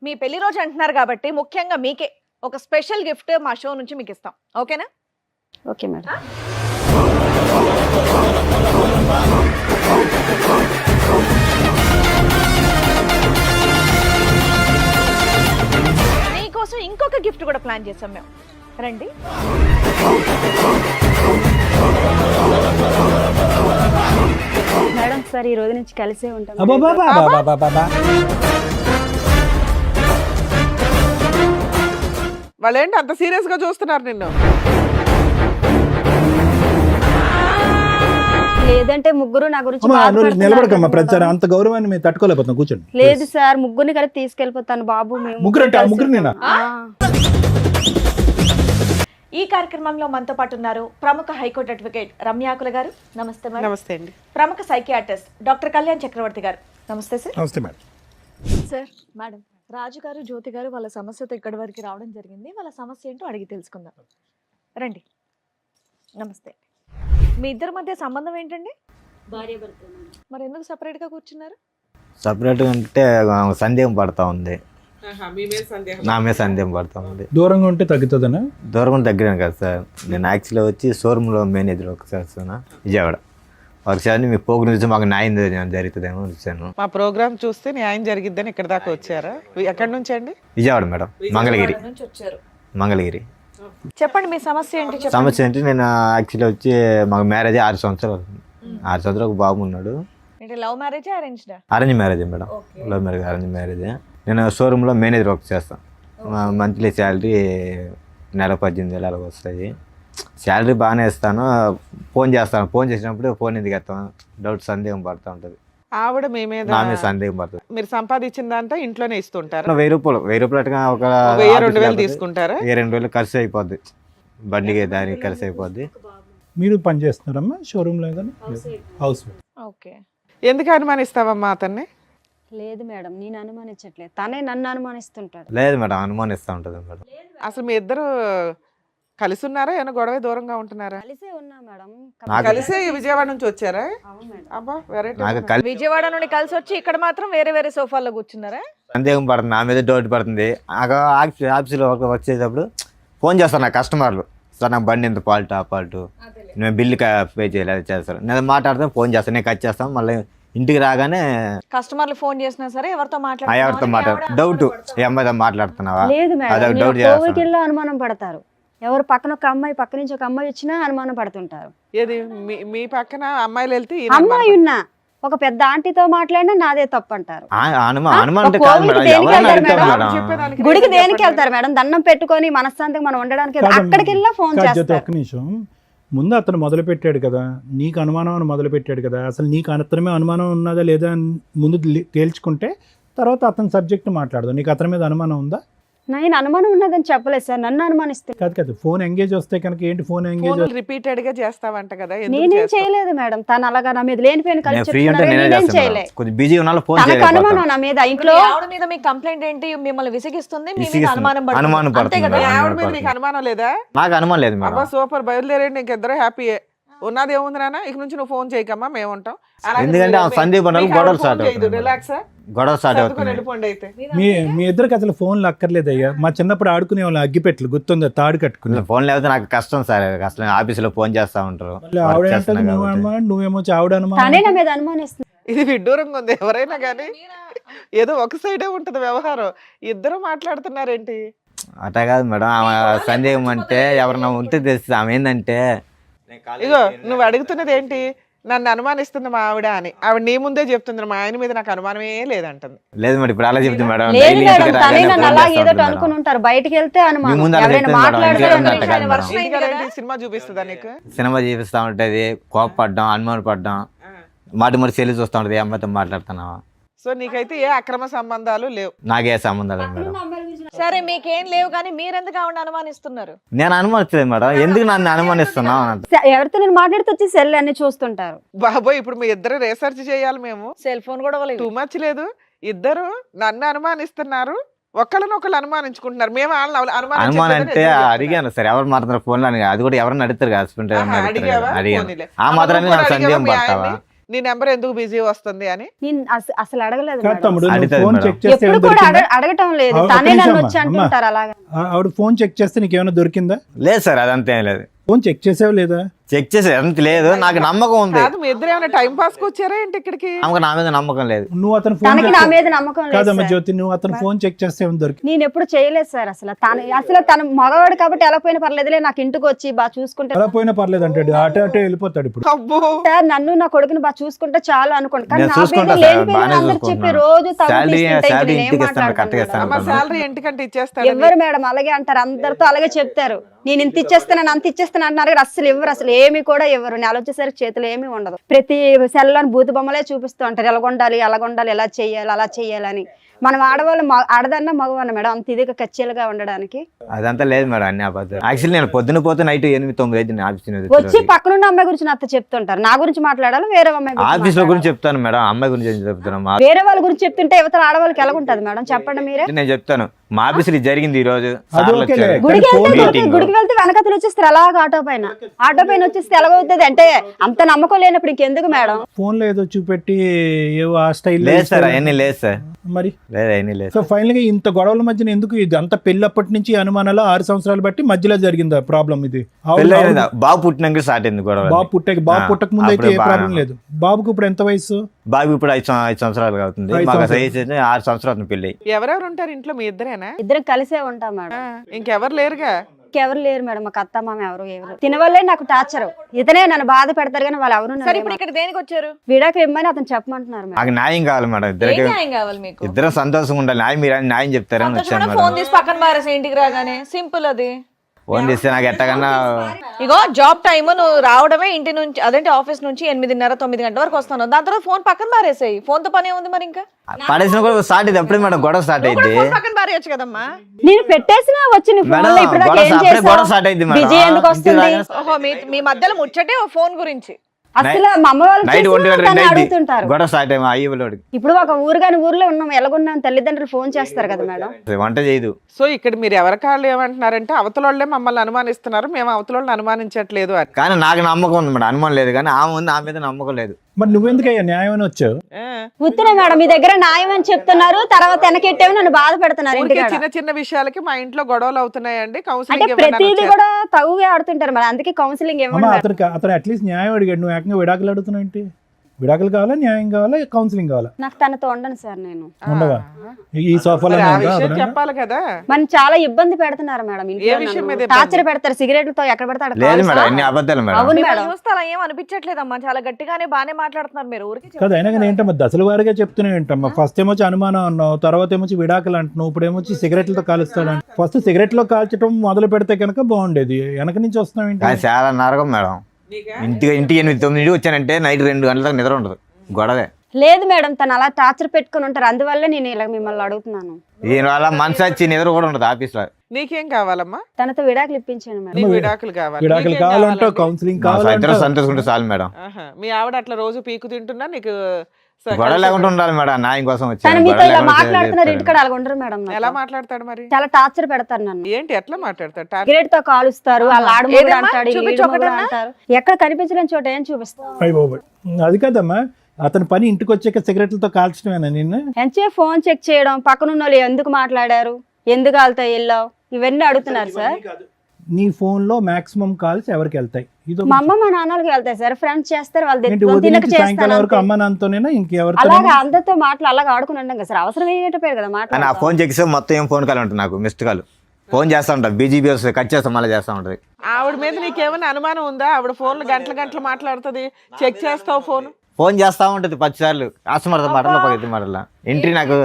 మీ పెళ్లి రోజు అంటున్నారు కాబట్టి ముఖ్యంగా మీకే ఒక స్పెషల్ గిఫ్ట్ మా షో నుంచి మీకు ఇస్తాం. ఓకేనా? Okay madam. మీకోసం ఇంకొక గిఫ్ట్ కూడా ప్లాన్ చేసాం మేము. రండి. మేడం సార్ ఈ రోజు నుంచి కలిసే ఉంటాం. వాళ్ళేంటి అంత సీరియస్ గా చూస్తున్నారు నిన్ను? లేదంటే ముగ్గురు నా గురించి నిలబడకమ్మా, ప్రచారం అంత గౌరవాన్ని మేము తట్టుకోలేకపోతున్నాం. కూర్చోండి. లేదు సార్, ముగ్గురిని కలిపి తీసుకెళ్ళిపోతాను బాబు. మేము ముగ్గురు అంటే ముగ్గురు నేనా? ఈ కార్యక్రమంలో మనతో పాటు ఉన్నారు ప్రముఖ హైకోర్టు అడ్వకేట్ రమ్యాకుల గారు. నమస్తే మేడం. నమస్తే అండి. ప్రముఖ సైకియాట్రిస్ట్ డాక్టర్ కళ్యాణ్ చక్రవర్తి గారు. నమస్తే సార్. నమస్తే మేడం. సార్, మేడం, రాజు గారు, జ్యోతి గారు వాళ్ళ సమస్యతో ఇక్కడి వరకు రావడం జరిగింది. వాళ్ళ సమస్య ఏంటో అడిగి తెలుసుకుందాం. రండి. నమస్తే. మీ ఇద్దరి మధ్య సంబంధం ఏంటండి? భార్యాభర్త. మరి ఎందుకు సపరేట్ గా కూర్చున్నారు? సపరేట్ అంటే సందేహం పడతా ఉంది. నా మీద సందేహం పడతా ఉంది. దూరంగా ఉంటే తగ్గుతుందనా? దూరం తగ్గినాను కదా సార్. నేను యాక్చువల్గా వచ్చి షోరూంలో మేనేజర్ ఒకసారి విజయవాడ ఒకసారి మీ పోగు నుంచి మాకు న్యాయం జరుగుతుందేమో వచ్చాను. మా ప్రోగ్రామ్ చూస్తే న్యాయం జరిగిద్దని ఇక్కడ దాకా వచ్చారా? ఎక్కడి నుంచి అండి? విజయవాడ మేడం, మంగళగిరి. నుంచి వచ్చారు. మంగళగిరి. చెప్పండి మీ సమస్య ఏంటి? చెప్పండి. సమస్య ఏంటి, నేను యాక్చువల్గా వచ్చి మాకు మ్యారేజ్ 6 సంవత్సరాలు అవుతుంది. 6 సంవత్సరాలు ఒక బాబు ఉన్నాడు. అంటే లవ్ మ్యారేజ్ అరేంజ్డా? Arrange marriage madam. Love marriage, arrange marriage. నేను షోరూంలో మేనేజర్ వర్క్ చేస్తాను. మంత్లీ శాలరీ నెల 18,000 అలా వస్తాయి. శాలరీ బాగానే ఇస్తాను. ఫోన్ చేస్తాను. ఫోన్ చేసినప్పుడు ఫోన్ ఎందుకు ఎత్తాను డౌట్, సందేహం పడుతూ ఉంటుంది. ఆవిడ మీ మీద నా మీద సందేహం పడుతుంది. మీరు సంపాదించిందంతా ఇంట్లోనే ఇస్తుంటారు. 1000 రూపాయలు, 1000 రూపాయలు ఒక 2,000 తీసుకుంటారా? 2,000 ఖర్చు అయిపోద్ది. బండికి దానికి ఖర్చు అయిపోద్ది. మీరు పని చేస్తున్నారమ్మా షోరూమ్ లో? హౌస్. ఓకే. ఎందుకు అనుమానిస్తావమ్మా అతన్ని? లేదు మేడం, నేను అనుమానించట్లేదు, తనే నన్ను అనుమానిస్తుంటాడు. లేదు మేడం, అనుమానిస్తూ ఉంటుంది మేడం. అసలు మీ ఇద్దరు కలిసి ఉన్నారా? ఏమైనా గొడవ దూరంగా ఉంటున్నారా? కలిసే ఉన్నా మేడం. కలిసే విజయవాడ నుంచి వచ్చారా? అవును మేడం. అబ్బా, వెరైటీ. నాకు కలిసి విజయవాడ నుండి కలిసి వచ్చి ఇక్కడ మాత్రం వేరే వేరే సోఫాల్లో కూర్చున్నారా? సందేహం పడుతుంది, నా మీద డౌట్ పడుతుంది. ఆఫీస్లో వర్క్ చేసేటప్పుడు ఫోన్ చేస్తాను నా కస్టమర్లు, సార్ నాకు బండి ఎంత ఫాల్ట్, ఆ ఫాల్ట్, నేను బిల్లు పే చేయలేదు చేస్తాను. నేను మాట్లాడతాను, ఫోన్ చేస్తాను, నేను కట్ చేస్తాను. మళ్ళీ ఇంటికి రాగానే కస్టమర్లు ఫోన్ చేసినా సరే ఎవరితో ఎవరితో డౌట్, ఏ అమ్మాయితో మాట్లాడుతున్నావా? లేదు అదొక మేడం, డౌట్ కోవికిల్లో అనుమానం పడతారు. ఎవరు పక్కన ఒక అమ్మాయి, పక్క నుంచి ఒక అమ్మాయి వచ్చినా అనుమానం పడుతుంటారు. ఏది మీ పక్కన అమ్మాయిలు వెళ్తే అమ్మాయి ఉన్నా ఒక పెద్ద ఆంటీతో మాట్లాడినా నాదే తప్పు అంటారు. గుడికి దేనికి వెళ్తారు మేడం? దండం పెట్టుకొని మనశ్శాంతిగా మనం ఉండడానికి అక్కడికి వెళ్ళా ఫోన్ చేస్తారు. ఒక్క నిమిషం. ముందు అతను మొదలు పెట్టాడు కదా, నీకు అనుమానం అని మొదలు పెట్టాడు కదా. అసలు నీకు అతని అనుమానం ఉన్నదా లేదా అని ముందు తేల్చుకుంటే తర్వాత అతని సబ్జెక్ట్ మాట్లాడదు. నీకు అతని మీద అనుమానం ఉందా? నేను అనుమానం ఉన్నదని చెప్పలేదు సార్, నన్ను అనుమానిస్తే. కాదు, ఫోన్ ఎంగేజ్ వస్తే కనుక ఏంటి? ఫోన్ ఎంగేజ్ రిపీటెడ్ గా చేస్తావంట కదా? నేనేం చేయలేదు మేడం, తను అలాగా నా మీద లేనిపోయిన అనుమానం నా మీద. ఇంట్లో ఆవిడ మీద మీ కంప్లైంట్ ఏంటి? మిమ్మల్ని విసిగిస్తుంది, మీ మీద అనుమానం పడుతుంది. ఆవిడ మీద నీకు అనుమానం లేదా? నాకు అనుమానం లేదు. అబ్బా సూపర్, బయలుదేరండి, ఇంకిద్దరు హ్యాపీయే. ఉన్నది ఏముంది నాన్న, ఇక నుంచి నువ్వు ఫోన్ చేయకమ్మా, మేము ఉంటాం. ఎందుకంటే సందీప్ రిలాక్స్, గొడవ స్టార్ట్ అవుతుంది. వెళ్ళిపోండి అయితే. మీ ఇద్దరికి అసలు ఫోన్లు అక్కర్లేదు అయ్యా. మా చిన్నప్పుడు ఆడుకునే వాళ్ళు అగ్గిపెట్లు గుర్తుందా? తాడు కట్టుకుని ఫోన్ లేకపోతే నాకు కష్టం సార్. అసలు ఆఫీసులో ఫోన్ చేస్తా ఉంటారు. నువ్వేమో చావుడను. తనే నా మీద అనుమానిస్తుంది. ఇది విడ్డూరంగా ఉంది. ఎవరైనా కానీ ఏదో ఒక సైడే ఉంటది వ్యవహారం. ఇద్దరు మాట్లాడుతున్నారేంటి? అట్లా కాదు మేడం, సందేహం అంటే ఎవరన్నా ఉంటే తెలుస్తుంది. ఆమె ఏంటంటే, ఇగో నువ్వు అడుగుతున్నది ఏంటి? నన్ను అనుమానిస్తుంది మా ఆవిడ అని. ఆవిడ నీ ముందే చెప్తుంది, మా ఆయన మీద నాకు అనుమానమే లేదంటుంది. లేదు మేడం, ఇప్పుడు అలా చెప్తుంది మేడం. లేదు మేడం, తనే నన్ను అలా ఏదో అనుకుని ఉంటారు. బయటికి వెళ్తే అనుమానం, ఎవరైనా మాట్లాడితే సినిమా చూపిస్తుందా నీకు? సినిమా చూపిస్తా ఉంటది, కోపపడ్డం, అనుమానం పడ్డం, మాట సెల్లి చూస్తా ఉంటది, అమ్మాయితో మాట్లాడుతున్నావా. సో నీకైతే ఏ అక్రమ సంబంధాలు లేవు? నాకే సంబంధాలు మేడం. సరే మీకేం లేవు, కానీ మీరెందుకు ఆవిడ అనుమానిస్తున్నారు? నేను అనుమానించలేదు మేడం, ఎందుకు నన్ను అనుమానిస్తున్నావు? ఎవరితో నేను మాట్లాడితే వచ్చి సెల్ అన్ని చూస్తుంటారు. బాబోయ్, ఇప్పుడు మీ ఇద్దరు రీసెర్చ్ చేయాలి మేము. సెల్ ఫోన్ కూడా టూ మచ్ లేదు. ఇద్దరు నన్ను అనుమానిస్తున్నారు, ఒకళ్ళనొకళ్ళు అనుమానించుకుంటున్నారు. మేము అనుమానం అంటే అడిగాను సార్, ఎవరు మాట్లాడుతున్నారు ఫోన్ లో, అది కూడా ఎవరన్నా అడుగుతారు కదా, హస్బెండ్ అడిగాను. ఆ మాత్రాన్ని నాకు సందేహం పడతావా? నీ నెంబర్ ఎందుకు బిజీ వస్తుంది అని? నేను అసలు అడగలేదు కాదు మేడం. తమ్ముడు, నువ్వు అడుగుతాది ఫోన్ మేడం. చెక్ చేస్తే ఎప్పుడు ఏమైనా కూడా దొరికిందా? అడగటం లేదు, ఒక తనే నిమిషం నన్ను అమ్మా, వచ్చి అమ్మా. అంటుంటారు అలాగా. ఆవిడ ఫోన్ చెక్ చేస్తే నీకేమైనా దొరికిందా? లేదు సార్, అదంతా ఏం లేదు. ఫోన్ చెక్ చేసావు లేదా? చెక్ చేసి అంత లేదు, నాకు నమ్మకం ఉంది. కాదు, మీ ఇద్దరు ఏమైనా టైం పాస్ కి వచ్చారా ఏంటి ఇక్కడికి? ఆమెకు నా మీద నమ్మకం లేదు. నువ్వు అతను ఫోన్ తనకి నా మీద నమ్మకం లేదు కాదమ్మా సార్. జ్యోతి, నువ్వు అతను ఫోన్ చెక్ చేస్తే ఏమైనా దొరికి నేను ఎప్పుడు చేయలేదు సార్. అసలు తన మగవాడు కాబట్టి ఎలా పోయినా పర్లేదులే, నాకు ఇంటికి వచ్చి బాగా చూసుకుంటే అలా పోయినా పర్లేదు అంటాడు, అటే అటే వెళ్ళిపోతాడు ఇప్పుడు. అబ్బో, సార్ నన్ను నా కొడుకుని బాగా చూసుకుంటే చాలు అనుకోండి. కానీ నేను నా చూసుకుంటా పేరు లేని సార్, పేరు బాగానే అందరు చెప్పి చూసుకుంటున్నాను. రోజు తగులు శాలరీ తీసుకుంటే ఇంక శాలరీ నేనేం ఇంటికి ఇస్తాను, మాట్లాడతాను కరెక్ట్గా ఇస్తాను. అమ్మ శాలరీ ఇంటికంటే ఇచ్చేస్తాడు. ఎవరు మేడం అలాగే అంటారు, అందరితో అలాగే చెప్తారు. నేను ఇంత ఇచ్చేస్తాను అంత ఇచ్చేస్తాను అంటున్నారు కానీ అసలు ఇవ్వరు, అసలు ఏమి కూడా ఇవ్వరు. నెల వచ్చేసరికి చేతిలో ఏమీ ఉండదు. ప్రతి సెల్లోని భూత బొమ్మలే చూపిస్తూ ఉంటారు, ఎలాగొండాలి అలాగొండాలి, ఎలా చెయ్యాలి అలా చెయ్యాలని. మనం ఆడవాళ్ళు ఆడదన్నా మగవన్న మేడం అంత ఇదిగా కచ్చేలుగా ఉండడానికి. అదంతా లేదు మేడం, అన్ని అబద్ధాలు. యాక్చువల్లీ నేను పొద్దున పోతే నైట్ 8-9 అయితే ఆఫీస్ వచ్చి పక్కనున్న అమ్మాయి గురించి నాతో చెప్తుంటారు. నా గురించి మాట్లాడాలి, వేరే అమ్మాయి గురించి ఆఫీస్ లో మాట్లాడాలా? గురించి చెప్తాను మేడం, అమ్మాయి గురించి ఏం చెప్తాను. వేరే వాళ్ళ గురించి చెప్తుంటే యువతల ఆడవాళ్ళకి ఎలా ఉంటుంది మేడం చెప్పండి మీరే. నేను చెప్తాను, మా ఆఫీస్ లో జరిగింది ఈ రోజు. అది సార్లు ఓకేలే. వచ్చారు. గుడికి ఫోన్ వెళ్తే మీటింగ్. గుడికి వెళ్తే వెనకతలు వచ్చేస్తారు అలాగ ఆటో పైన వచ్చేస్తే ఎలాగవుతుంది అంటే అంత నమ్మకం లేనప్పుడు ఇంకెందుకు మేడం. ఫోన్ లో ఏదో చూపెట్టి ఏవో ఆ స్టైల్ లేదు సార్, అవన్నీ లేదు సార్, మరి. లేదు అవన్నీ లేదు. సో ఫైనల్ గా ఇంత గొడవల మధ్యన ఎందుకు ఇది అంత పెళ్ళప్పటి నుంచి అనుమానాలు 6 సంవత్సరాలు బట్టి మధ్యలో జరిగిందా ప్రాబ్లం ఇది? పెళ్ళి అయిందా? బాబు పుట్టినాక స్టార్ట్ అయింది గొడవ. బాబు పుట్టక ముందు అయితే ఏ అప్పుడే ప్రాబ్లం బాగా- లేదు. బాబుకు ఇప్పుడు ఎంత వయసు? బాబు ఇప్పుడు 5 సంవత్సరాలు అవుతుంది. 5 మాకు సంవత్సరాలు. వయసు అయితే 6 సంవత్సరాలు పెళ్ళి. ఎవరెవరు ఉంటారు ఇంట్లో? మీ ఇద్దరేనా? ఇద్దరం కలిసే ఉంటాం మేడం. ఇంకెవరు లేరుగా? ఎవరు లేరు మేడం, మాకు అత్త మామ ఎవరు తినవల్లే నాకు టార్చర్. ఇతనే నన్ను బాధ పెడతారు కానీ వాళ్ళు ఎవరు సరే ఇప్పుడు ఇక్కడ దేనికి వచ్చారు? విడాకులు ఇమ్మని అతను చెప్పమంటున్నారు మేడం. నాకు న్యాయం కావాలి మేడం, ఏం ఇద్దరికి న్యాయం కావాలి మీకు? ఇద్దరం సంతోషంగా ఉండాలి. న్యాయం మీరు న్యాయం చెప్తారని వచ్చాను సంతోషంగా మేడం. ఫోన్ తీసి పక్కన మారేసి ఇంటికి రాగానే సింపుల్ అది. ఫోన్ తీస్తే నాకు ఎట్టకన్నా ఇగో జాబ్ టైమ్ నువ్వు రావడమే ఇంటి నుంచి, అదేంటి ఆఫీస్ నుంచి 8:30-9 గంటల వరకు వస్తాను. దాని తర్వాత ఫోన్ పక్కన మారేసాయి. ఫోన్ తో పని ఉంది మరి ఇంకా పడేసిన కూడా స్టార్ట్ అయింది. అప్పుడే మేడం గొడవ స్టార్ట్ నువ్వు కూడా అయింది. ఫోన్ పక్కన పారేయచ్చు కదమ్మా. నేను పెట్టేసినా వచ్చి నీ ఫోన్ మేడం, లో ఇప్పుడు దాకా గొడవ ఏం అప్పుడే గొడవ చేసావు? స్టార్ట్ అయింది మేడం. బిజీ ఎందుకు ఇంటికి వస్తుంది? రాగానే ఓహో మీ మధ్యలో ముచ్చటే ఓ ఫోన్ గురించి. అసలు మా అమ్మ వాళ్ళు నైట్ 1 చేసినా తను అడుగుతుంటారు. గొడవ స్టార్ట్ అయ్యి అయ్యలోడు ఇప్పుడు ఒక ఊరుగాని ఊర్లో ఉన్నాం, ఎలాగున్నాం తల్లిదండ్రులు ఫోన్ చేస్తారు కదా మేడం. వంట చేయదు. సో ఇక్కడ మీరు ఎవరి కాళ్ళు ఏమంటున్నారంటే అవతలోళ్ళే మమ్మల్ని అనుమానిస్తున్నారు, మేము అవతలోళ్ళని అనుమానించట్లేదు అని. కానీ నాకు నమ్మకం ఉంది మేడం, అనుమానం లేదు. కానీ ఆమె ఉంది, ఆమె మీద నమ్మకం లేదు. మరి నువ్వెందుకయ్యా న్యాయం అని వచ్చావు? ఆ. ఉత్తరే మేడం మీ దగ్గర న్యాయం అని చెప్తున్నారు, తర్వాత వెనకెట్టేవి నన్ను బాధ పెడుతున్నారు ఊరికే ఇంటికాడ. చిన్న చిన్న విషయాలకి మా ఇంట్లో గొడవలు అవుతున్నాయండి, అంటే కౌన్సిలింగ్ ప్రతిదీ కూడా తగుగా ఆడుతుంటారు మేడం, అందుకే కౌన్సిలింగ్ అమ్మ ఇవ్వండి. అతను అట్లీస్ట్ న్యాయం అడిగాడు, నువ్వు ఏకంగా విడాకులు అడుగుతున్నావు ఏంటి? విడాకులు కావాలా, న్యాయం కావాలా, కౌన్సిలింగ్ కావాలా? నాకు తనతో ఉండను సార్ నేను. ఉండవా? ఈ సోఫాలో ఆ విషయం చెప్పాలి కదా. మనం చాలా ఇబ్బంది పెడుతున్నారు మేడం ఏ విషయం మీద ఇబ్బంది? టార్చర్ పెడతారు, సిగరెట్లతో ఎక్కడ పెడతాడు లేదు మేడం, అన్ని అబద్ధాలు మేడం. అవును మిమ్మల్ని మేడం. చూస్తే అలా ఏం అనిపించట్లేదమ్మా, చాలా గట్టిగానే బానే మాట్లాడుతున్నారు మీరు. ఊరికి కదా అయినా కానీ ఏంటమ్మా దశల వారిగా చెప్తూనే ఏంటమ్మా? ఫస్ట్ ఏమొచ్చి అనుమానం అన్నావు, తర్వాత ఏమొచ్చి విడాకులు అంటున్నావు, ఇప్పుడు ఏమొచ్చి సిగరెట్లతో కాలుస్తాడు. ఫస్ట్ సిగరెట్లో కాల్చడం మొదలు పెడితే కనుక బాగుండేది, వెనక నుంచి వస్తున్నావు ఏంటి? కానీ చాలా నరకం మేడం. ఇంటికి 8-9 వచ్చానంటే నైట్ 2 గంటలకు నిద్ర ఉండదు, గొడవే. లేదు మేడం, తను అలా టార్చర్ పెట్టుకుని ఉంటారు, అందువల్ల నేను ఇలా మిమ్మల్ని అడుగుతున్నాను. దీనివల్ల మనసు వచ్చి నిద్ర కూడా ఉండదు ఆఫీస్ లో. నీకేం కావాలమ్మా? తనతో విడాకులు ఇప్పించాను మేడం. నీకు విడాకులు కావాలి. విడాకులు నీకేం కావాలంటావు, కావాలండి? కౌన్సిలింగ్ మా ఇద్దరు కావాలంటావు. సంతోషంగా చాలు మేడం. ఆహా. మీ ఆవిడ అట్లా రోజు పీకు తింటున్నా నీకు గొడవ లేకుండా ఉండాలి మేడం, న్యాయం కోసం తను వచ్చాను. మీతో గొడవ ఇలా లేకుండా మాట్లాడుతున్నారు, చేస్తారు. ఇంటికాడ అలా ఉండరు మేడం నాతో. ఎలా మాట్లాడతాడు మరి? చాలా టార్చర్ పెడతారు నన్ను. ఏంటి ఎట్లా మాట్లాడతాడు? సిగరెట్ తో కాలుస్తారు, వాళ్ళ ఆడమొగుడు ఏదమ్మా? అంటాడు, చూపించు ఈడు మొగుడు ఒకటన్నా? అంటారు. ఎక్కడ కనిపించలేని చోట ఏం చూపిస్తారు? అయ్య బాబోయ్. అది కాదమ్మా, అతని పని ఇంటికి వచ్చాక సిగరెట్లతో కాల్చడమేనా నిన్ను? ఎంచే ఫోన్ చెక్ చేయడం, పక్కన ఉన్న వాళ్ళు ఎందుకు మాట్లాడారు, ఎందుకు వాళ్ళతో వెళ్ళావు, ఇవన్నీ అడుగుతున్నారు సార్. నీ ఫోన్ లో మాక్సిమం కాల్స్ ఎవరికి వెళ్తాయి? ఇది మా అమ్మ మా నాన్నలకి వెళ్తాయి సార్, ఫ్రెండ్స్ చేస్తారు, వాళ్ళు ఏంటి తినక ఉదయం నుంచి సాయంకాలం చేస్తాను వరకు అంతే. అమ్మ నాన్నతోనేనా ఇంకెవరితో? అలాగా అందరితో మాటలు అలాగా ఆడుకుని ఉంటాం కదా సార్, అవసరం ఏంటంటే కదా కానీ ఆ మాట్లాడాలి. ఫోన్ చెక్ చేస్తే మొత్తం ఏం ఫోన్ కాల్ ఉంటుంది, నాకు మిస్డ్ కాల్. ఫోన్ చేస్తా ఉంటా, బీజీబీ వస్తుంది, కట్ చేస్తా మళ్ళీ చేస్తా ఉంటది. ఆవిడ మీద నీకేమైనా అనుమానం ఉందా? ఆవిడ ఫోన్లు గంటలు మాట్లాడుతుంది, చెక్ చేస్తావు ఫోన్ చేస్తా ఉంటది 10 సార్లు. ఆస్తమాడతా మాటలు పగతి మాటల ఎంట్రీ. నాకు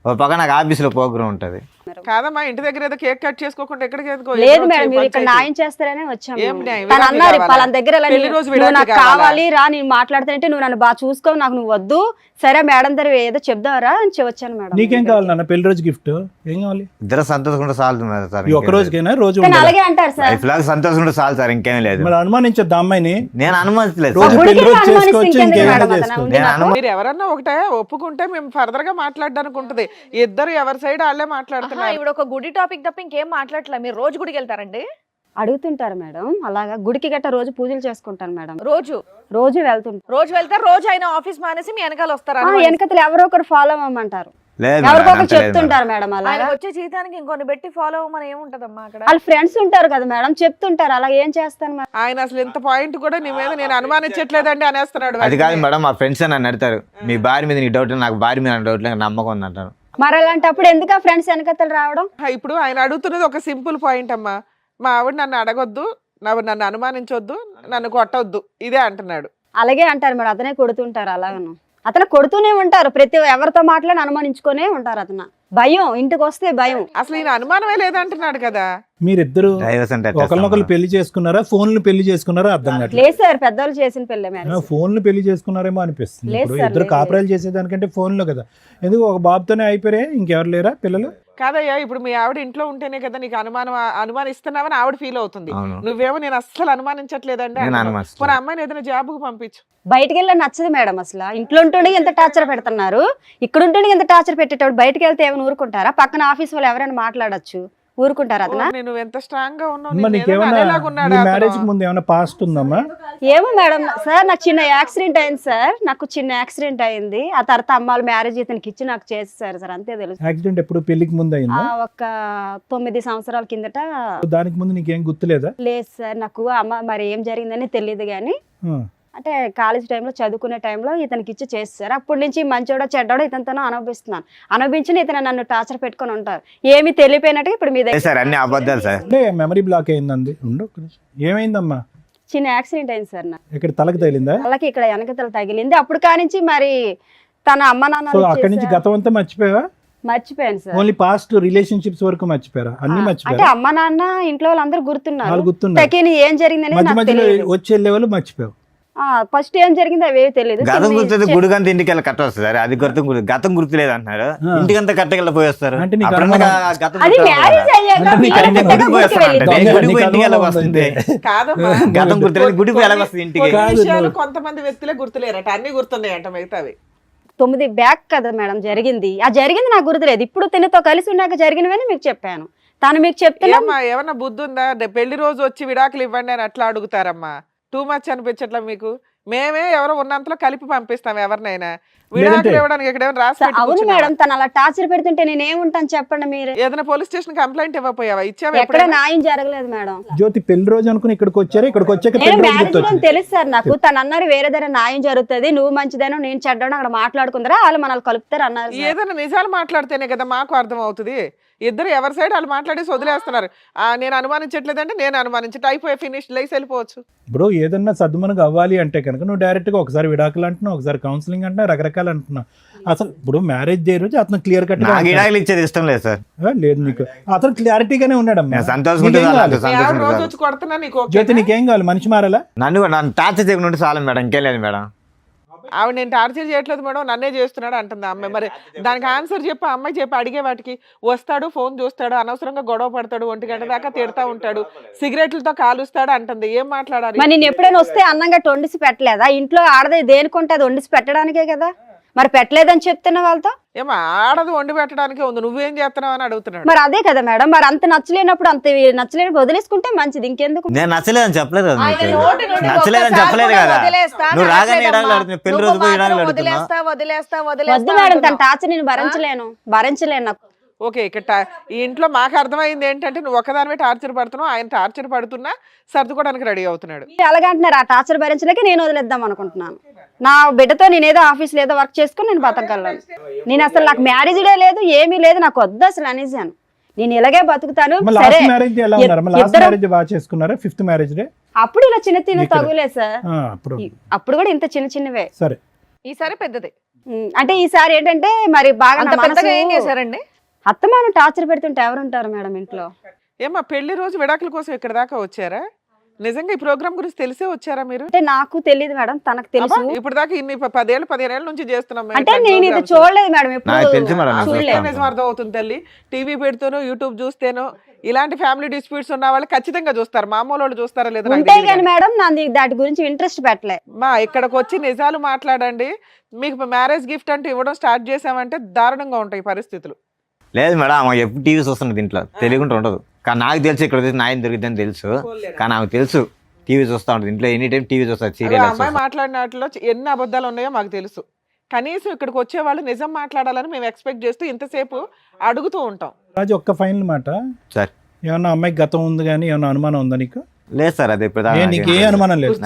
ఒక పక్క నాకు ఆఫీస్ లో ప్రోగ్రామ్ ఉంటది. కాదమ్మా, ఇంటి దగ్గర ఏదో కేక్ కట్ చేసుకోకుండా ఎక్కడికి ఎందుకో? లేదు మేడం, మీరు ఇక్కడ న్యాయం చేస్తారనే వచ్చాము. ఏం న్యాయం? తను విడాకులు అన్నారు కావాలా? వాళ్ళ దగ్గర ఇలా పెళ్లి నువ్వు రోజు విడాకులు నాకు కావాలా? కావాలి రా, నేను మాట్లాడుతానంటే నువ్వు నన్ను బాగా చూసుకో, నాకు నువ్వు వద్దు, సరే మేడం దగ్గర ఏదో చెప్దావరా అని వచ్చాను మేడం. నీకేం కావాలి నాన్న? పెళ్లి రోజు గిఫ్ట్ ఏం కావాలి? ఇద్దరు సంతోషంగా చాలు మేడం సార్. ఈ ఒక్క రోజుకైనా రోజు కానీ ఉండాలా? అలాగే అంటారు సార్. లైఫ్ లాగా సంతోషంగా చాలు సార్, ఇంకేం లేదు. మరి అనుమానించొద్దు అమ్మాయిని. నేను అనుమతిలేదు రోజు సార్. గుడికి పెళ్లి రోజు అనుమానిస్తే చేసుకోవచ్చు, ఇంకెందుకు ఇంకేమైనా మేడం అతను? చేసుకోవచ్చు. నేను అనుమతి మీరు ఎవరన్నా ఒకటే ఒప్పుకుంటే మేము ఫర్దర్ గా మాట్లాడడానికి ఉంటది. ఇద్దరు ఎవరి సైడ్ వాళ్ళే ఆహా, మాట్లాడుతున్నారు. ఇప్పుడు ఒక గుడి టాపిక్ తప్ప ఇంకేం మాట్లాడట్లే. మీరు రోజు గుడికి వెళ్తారండి? అడుగుతుంటారు మేడం. అలాగా గుడికి గట్ట రోజు పూజలు చేసుకుంటాను మేడం. రోజు రోజు వెళ్తుంటారు. రోజు వెళ్తారు, రోజు ఆయన ఆఫీస్ మానేసి మీ వెనకాల వస్తారా? వెనకతలు ఎవరో ఒకరు ఫాలో అవ్వమంటారు, లేదు ఎవరికొకరు మేడం, అంత లేదు మేడం. చెప్తుంటారు మేడం. అలా ఆయన వచ్చే జీతానికి ఇంకొన్ని పెట్టి ఫాలో అవ్వమని ఏముంటదమ్మా అక్కడ? వాళ్ళ ఫ్రెండ్స్ ఉంటారు కదా మేడం, చెప్తుంటారు. అలా ఏం చేస్తాను మేడం? ఆయన అసలు ఇంత పాయింట్ కూడా నీ మీద నేను అనుమానించట్లేదండి అనేస్తున్నాడు. అది కాదు మేడం, మా ఫ్రెండ్స్ నన్ను అడుగుతారు మీ భార్య మీద నీకు డౌట్, నాకు భార్య మీద డౌట్ లేదు, నమ్మకం ఉంది అంటారు. మరి అలాంటప్పుడు ఎందుకు ఆ ఫ్రెండ్స్ వెనకతలు రావడం? ఇప్పుడు ఆయన అడుగుతున్నది ఒక సింపుల్ పాయింట్ అమ్మా, మా ఆవిడ నన్ను అడగొద్దు, నన్ను అనుమానించొద్దు, నన్ను కొట్టొద్దు, ఇదే అంటున్నాడు. అలాగే అంటారు మేడం, అతనే కొడుతుంటారు. అలాగను అతను కొడుతూనే ఉంటారు, ప్రతి ఎవరితో మాట్లాడి అనుమానించుకునే ఉంటారు. అతను భయం, ఇంటికి వస్తే భయం. అసలు ఈయన అనుమానమే లేదంటున్నాడు కదా. మీరిద్దరు డైవర్స్ అంటే ఎట్లా ఒకరినొకరు ఇస్తాం పెళ్లి చేసుకున్నారా, ఫోన్లు పెళ్లి చేసుకున్నారా అర్థం కావట్లేదు. లేదు సార్, పెద్దవాళ్ళు చేసిన పెళ్ళే మేడం. ఫోన్లు పెళ్లి చేసుకున్నారేమో అనిపిస్తుంది. లేదు ఇప్పుడు సార్, ఇద్దరు లేదు. కాపురాలు చేసేదానికంటే ఫోన్లో కదా. ఎందుకు ఒక బాబుతోనే అయిపోయారే, ఇంకెవరు లేరా పిల్లలు? కాదయ్యా, ఇప్పుడు మీ ఆవిడ ఇంట్లో ఉంటేనే కదా నీకు అనుమానిస్తున్నావని ఆవిడ ఫీల్ అవుతుంది. అవును. నువ్వేమో నేను అస్సలు అనుమానించట్లేదండి నేను అంటున్నావు. అనుమానిస్తలేదు. పోనీ అమ్మాయిని ఏదైనా జాబ్కు పంపించు. బయటికి వెళ్ళి నచ్చదు మేడం. అసలు ఇంట్లో ఉంటుండే ఎంత టార్చర్ పెడుతున్నారు, ఇక్కడ ఉంటుండే ఎంత టార్చర్ పెట్టేటప్పుడు బయటకు వెళ్తే ఏమైనా ఊరుకుంటారా? పక్కన ఆఫీస్ వాళ్ళు ఎవరైనా మాట్లాడొచ్చు, ఊరుకుంటారా? అతను నువ్వు ఎంత స్ట్రాంగ్ గా ఉన్నావు, అమ్మా, నిన్ను ఏదైనా నీకేమన్నా అనేలాగున్నాడా నీ అతను? మ్యారేజ్ ముందు ఏమైనా పాస్ట్ ఉందమ్మా? ఏమో మేడం సార్, నాకు చిన్న యాక్సిడెంట్ అయింది సార్. నాకు చిన్న యాక్సిడెంట్ అయింది. ఆ తర్వాత అమ్మాళ్ళు మ్యారేజ్ ఇతనికి ఇచ్చి నాకు చేసేసారు సార్, అంతే తెలుసు. యాక్సిడెంట్ ఎప్పుడు, పెళ్లికి ముందు అయిందా? ఒక 9 సంవత్సరాల కిందట. దానికి ముందు నీకేం గుర్తులేదా? లేదు సార్, నాకు అమ్మ మరి ఏం జరిగిందని తెలియదు కానీ, ఆ. అంటే కాలేజ్ టైంలో చదువుకునే టైంలో ఇతనికి ఇచ్చి చేస్తారు. అప్పటి నుంచి మంచోడో చెడ్డోడో ఇతనితోనో అనుభవిస్తున్నాను. అనుభవించిన ఇతను నన్ను టార్చర్ పెట్టుకొని ఉంటారు. ఏమి తెలియపోయినట్టు ఇప్పుడు మీ లేదు దగ్గర సార్, అన్ని అబద్ధాలు సార్. అంటే మెమరీ బ్లాక్ అయిందండి. ఉండు ఒక్క నిమిషం. ఏమైందమ్మా? చిన్న యాక్సిడెంట్ అయింది సార్. నాకు ఇక్కడ తలకు తగిలిందా? వాళ్ళకి ఇక్కడ వెనకతల తగిలింది. అప్పుడు కానించి మరి తన అమ్మ సో నాన్న అక్కడి నుంచి గతం అంతా మర్చిపోయావా? మర్చిపోయాను సార్. ఓన్లీ పాస్ట్ రిలేషన్షిప్స్ వరకు మర్చిపోయారా? అన్ని అంటే మర్చిపోయారా? అమ్మ నాన్న ఇంట్లో వాళ్ళందరూ గుర్తున్నారు. వాళ్ళు గుర్తున్నారు. తకిని ఏం జరిగిందని మధ్య నాకు మధ్యలో తెలియదు. వచ్చి వెళ్ళే వాళ్ళు మర్చిపోయావు. ఫస్ట్ ఏం జరిగింది అవేవి తెలియదు. గతం గుర్తుంది, గుడికంతా ఇంటికి వెళ్ళి కట్ట వస్తుంది సార్. అది గతం గుర్తులేదు అంటున్నారు, ఇంటికంతా కట్టకెళ్ళి పోయేస్తారు. అంటే నీకు అప్పుడన్నా అనుమానం- గతం అది గుర్తు మ్యారేజ్ అయ్యాక అంటే నీకు పిల్లలు అనుమానం పెద్దగా గుడికి గుడికి పోయేస్తారంట. వెళ్ళిద్దాం. గుడికి పోయి నీకు ఇంటికి ఎలా అనుమానం వస్తుంది? కాదమ్మా, గతం గుర్తులేదు, గుడికి ఎలా వస్తుంది ఇంటికి? కొన్ని కాదు, విషయాలు నువ్వు- కొంతమంది వ్యక్తులే గుర్తులేరట, అన్ని గుర్తున్నాయంట మిగతావి. 9 బ్యాక్ కదా మేడం జరిగింది. ఆ జరిగింది నాకు గుర్తులేదు. ఇప్పుడు తినతో కలిసి ఉన్నాక జరిగినవని మీకు చెప్పాను. తను మీకు చెప్తున్నా ఏమ్మా ఏమన్నా బుద్ధి ఉందా? పెళ్లి రోజు వచ్చి విడాకులు ఇవ్వండి అని అట్లా అడుగుతారమ్మా. టూ మచ్ అనిపించట్లా మీకు? మేమే ఎవరో ఉన్నంతలో కలిపి పంపిస్తాం ఎవరినైనా. విడాకులు ఇవ్వడానికి ఇక్కడ ఏమైనా రాసి పెట్టి అవును కూర్చున్నావా? మేడం, తను అలా టార్చర్ పెడుతుంటే నేను ఏముంటాను చెప్పండి మీరు. ఏదైనా పోలీస్ స్టేషన్ కంప్లైంట్ ఇవ్వపోయావా? ఇచ్చావా ఎక్కడ ఎప్పుడైనా? న్యాయం జరగలేదు మేడం. జ్యోతి పెళ్లి రోజు అనుకుని ఇక్కడికి వచ్చారా? ఇక్కడికి వచ్చాక నేను పెళ్లి రోజు మ్యారేజ్ లో గుర్తొచ్చింది. తెలుసు సార్ నాకు. తను అన్నారు వేరే దగ్గర న్యాయం జరుగుతుంది, నువ్వు మంచిదేనో నేను చెడ్డానో అక్కడ మాట్లాడుకుందరా, వాళ్ళు మనల్ని కలుపుతారు అన్నారు సార్. ఏదైనా నిజాలు మాట్లాడితేనే కదా మాకు అర్థం అవుతుంది. ఇద్దరు ఎవరి సైడ్ వాళ్ళు మాట్లాడేసి వదిలేస్తున్నారు. నేను అనుమానించట్లేదంటే నేను అనుమానించట అయిపోయి ఫినిష్ లేసి వెళ్ళిపోవచ్చు. బ్రో, ఏదన్నా సద్దుమనకు అవ్వాలి అంటే కనుక నువ్వు డైరెక్ట్గా ఒకసారి విడాకులు అంటున్నావు, ఒకసారి కౌన్సిలింగ్ అంటున్నావు, రకరకాలు అంటున్నావు. అసలు ఇప్పుడు మ్యారేజ్ డే రోజు అతను క్లియర్ కట్ నాకు ఇడాకులు ఇచ్చేది ఇష్టం లేదు సార్. లేదు, నీకు అతను క్లారిటీగానే ఉన్నాడమ్మా. నేను సంతోషంగా నీకేం ఉంటే కావాలి? చాలు, మీ ఆవిడ సంతోషంగా రోజు చాలు. వచ్చి కొడుతున్నా నీకు ఓకేనా? జ్యోతి, నీకేం కావాలి? మనిషి మారాలా? నన్ను టార్చర్ చేయకుండా ఉంటే చాలు మేడం, ఇంకేం లేదు మేడం. ఆవిడ నేను టార్చర్ చేయట్లేదు మేడం, నన్నే చేస్తున్నాడు అంటుంది ఆ అమ్మాయి. మరి దానికి ఆన్సర్ చెప్పి ఆ అమ్మాయి చెప్పి అడిగే వాటికి వస్తాడు, ఫోన్ చూస్తాడు, అనవసరంగా గొడవ పడతాడు, 1 గంట దాకా తిడతా ఉంటాడు, సిగరెట్లతో కాలుస్తాడు అంటుంది. ఏం మాట్లాడాలి? మరి నేను ఎప్పుడైనా వస్తే అన్నం గట్ట వండిసి పెట్టలేదా? ఇంట్లో ఆడది దేనికుంటే అది వండిసి పెట్టడానికే కదా, మరి పెట్టలేదని చెప్తున్న వాళ్ళతో. ఏమో ఆడదు వండి పెట్టడానికే ఉంది, నువ్వేం చేస్తున్నావు అని అడుగుతున్నాడు. మరి అదే కదా మేడం, మరి అంత నచ్చలేనప్పుడు అంత నచ్చలేనప్పుడు వదిలేసుకుంటే మంచిది, ఇంకెందుకు. నేను నచ్చలేదని చెప్పలేదు కదా ఆయన నీకు. నోటి నుండి నచ్చలేదని ఒక్కసారి చెప్పలేదు కూడా కదా. వదిలేస్తా నువ్వు రాగానే అనట్లేదమ్మా. ఇడాకులు అడుగుతున్నావు, పెళ్లి రోజు నువ్వు పోయి మాత్రం ఇడాకులు అడుగుతున్నావు. వద్దు మేడం, తన టార్చర్ నేను భరించలేను నాకు. ఓకే, ఇక్కడ ఈ ఇంట్లో మాకు అర్థమైంది ఏంటంటే నువ్వు ఒకదానివే టార్చర్ పడుతున్నావు, ఆయన టార్చర్ పడుతున్నా సర్దుకోవడానికి రెడీ అవుతున్నాడు. మీరు ఎలాగంటున్నారు? ఆ టార్చర్ భరించలేక నేను వదిలేద్దాం అనుకుంటున్నాను. నా బిడ్డతో నేనేదో ఆఫీస్ లేదో వర్క్ చేసుకుని నేను బతకగలను. నేను అసలు నాకు మ్యారేజ్ డే లేదు, ఏమీ లేదు, నాకు వద్దు అసలు అనేసాను. నేను ఇలాగే బతుకుతాను. సరే, లాస్ట్ మ్యారేజ్ ఎలా ఉన్నారు? లాస్ట్ ఇద్దరం- మ్యారేజ్ బాగా చేసుకున్నారా? 5th మ్యారేజ్ డే అప్పుడు ఇలా చిన్న తగులేదు సార్. అప్పుడు అప్పుడు కూడా ఇంత చిన్నవే. సరే. ఈసారి పెద్దది. అంటే ఈసారి ఏంటంటే మరి బాగా అంత నా పెద్దగా ఏం మనసు- చేశారండి? అత్తమాను టార్చర్ పెడుతుంటే ఎవరుంటారు మేడం ఇంట్లో? ఏమ్మా పెళ్లి రోజు విడాకుల కోసం ఇక్కడ దాకా వచ్చారా? నిజంగా ఈ ప్రోగ్రామ్ గురించి తెలిసే వచ్చారా మీరు? అంటే నాకు తెలియదు మేడం, తనకు తెలుసు. అబ్బా, ఇప్పుడు దాకా ఇన్ని 10 ఏళ్ళ నుంచి చేస్తున్నాం మేము అంటే ఇట్లాంటి నేను ఇది programs. చూడలేదు మేడం, ఎప్పుడు నాకు తెలుసు మేడం, నాకు చూడలేదు. తెలుసు. నిజం అర్థం అవుతుంది తల్లి. టీవీ పెడుతూనో యూట్యూబ్ చూస్తేనో ఇలాంటి ఫ్యామిలీ డిస్ప్యూట్స్ ఉన్న వాళ్ళు ఖచ్చితంగా చూస్తారు. మామూలు వాళ్ళు చూస్తారా లేదా నాకు ఉంటాయి తెలీదు కానీ కానీ. మేడం నాది దాటి గురించి ఇంట్రెస్ట్ పెట్టలే. మా ఇక్కడికి వచ్చి నిజాలు మాట్లాడండి. మీకు మ్యారేజ్ గిఫ్ట్ అంటూ ఇవ్వడం స్టార్ట్ చేసామంటే దారుణంగా ఉంటాయి పరిస్థితులు. లేదు మేడం, ఆమె ఎప్పుడు టీవీ చూస్తున్నది ఇంట్లో, తెలియకుండా ఉండదు. కానీ నాకు తెలుసు ఇక్కడ వచ్చి న్యాయం దొరికిద్దని తెలుసు, కానీ నాకు తెలుసు టీవీ చూస్తూ ఉంటుంది ఇంట్లో, ఎనీ టైం టీవీ చూస్తారు, అదే సీరియల్ అమ్మాయి మాట్లాడిన వాటిలో ఎన్ని అబద్ధాలు ఉన్నాయో మాకు తెలుసు. కనీసం ఇక్కడికి వచ్చే వాళ్ళు నిజం మాట్లాడాలని మేము ఎక్స్పెక్ట్ చేస్తూ ఇంతసేపు అడుగుతూ ఉంటాం. రాజు ఒక్క ఫైనల్ మాట, సార్. ఏమన్నా అమ్మాయికి గతం ఉంది కానీ ఏమన్నా అనుమానం ఉందా నీకు? లేదు సార్, అది ఇప్పుడు నీకు ఏ అనుమానం లేదు?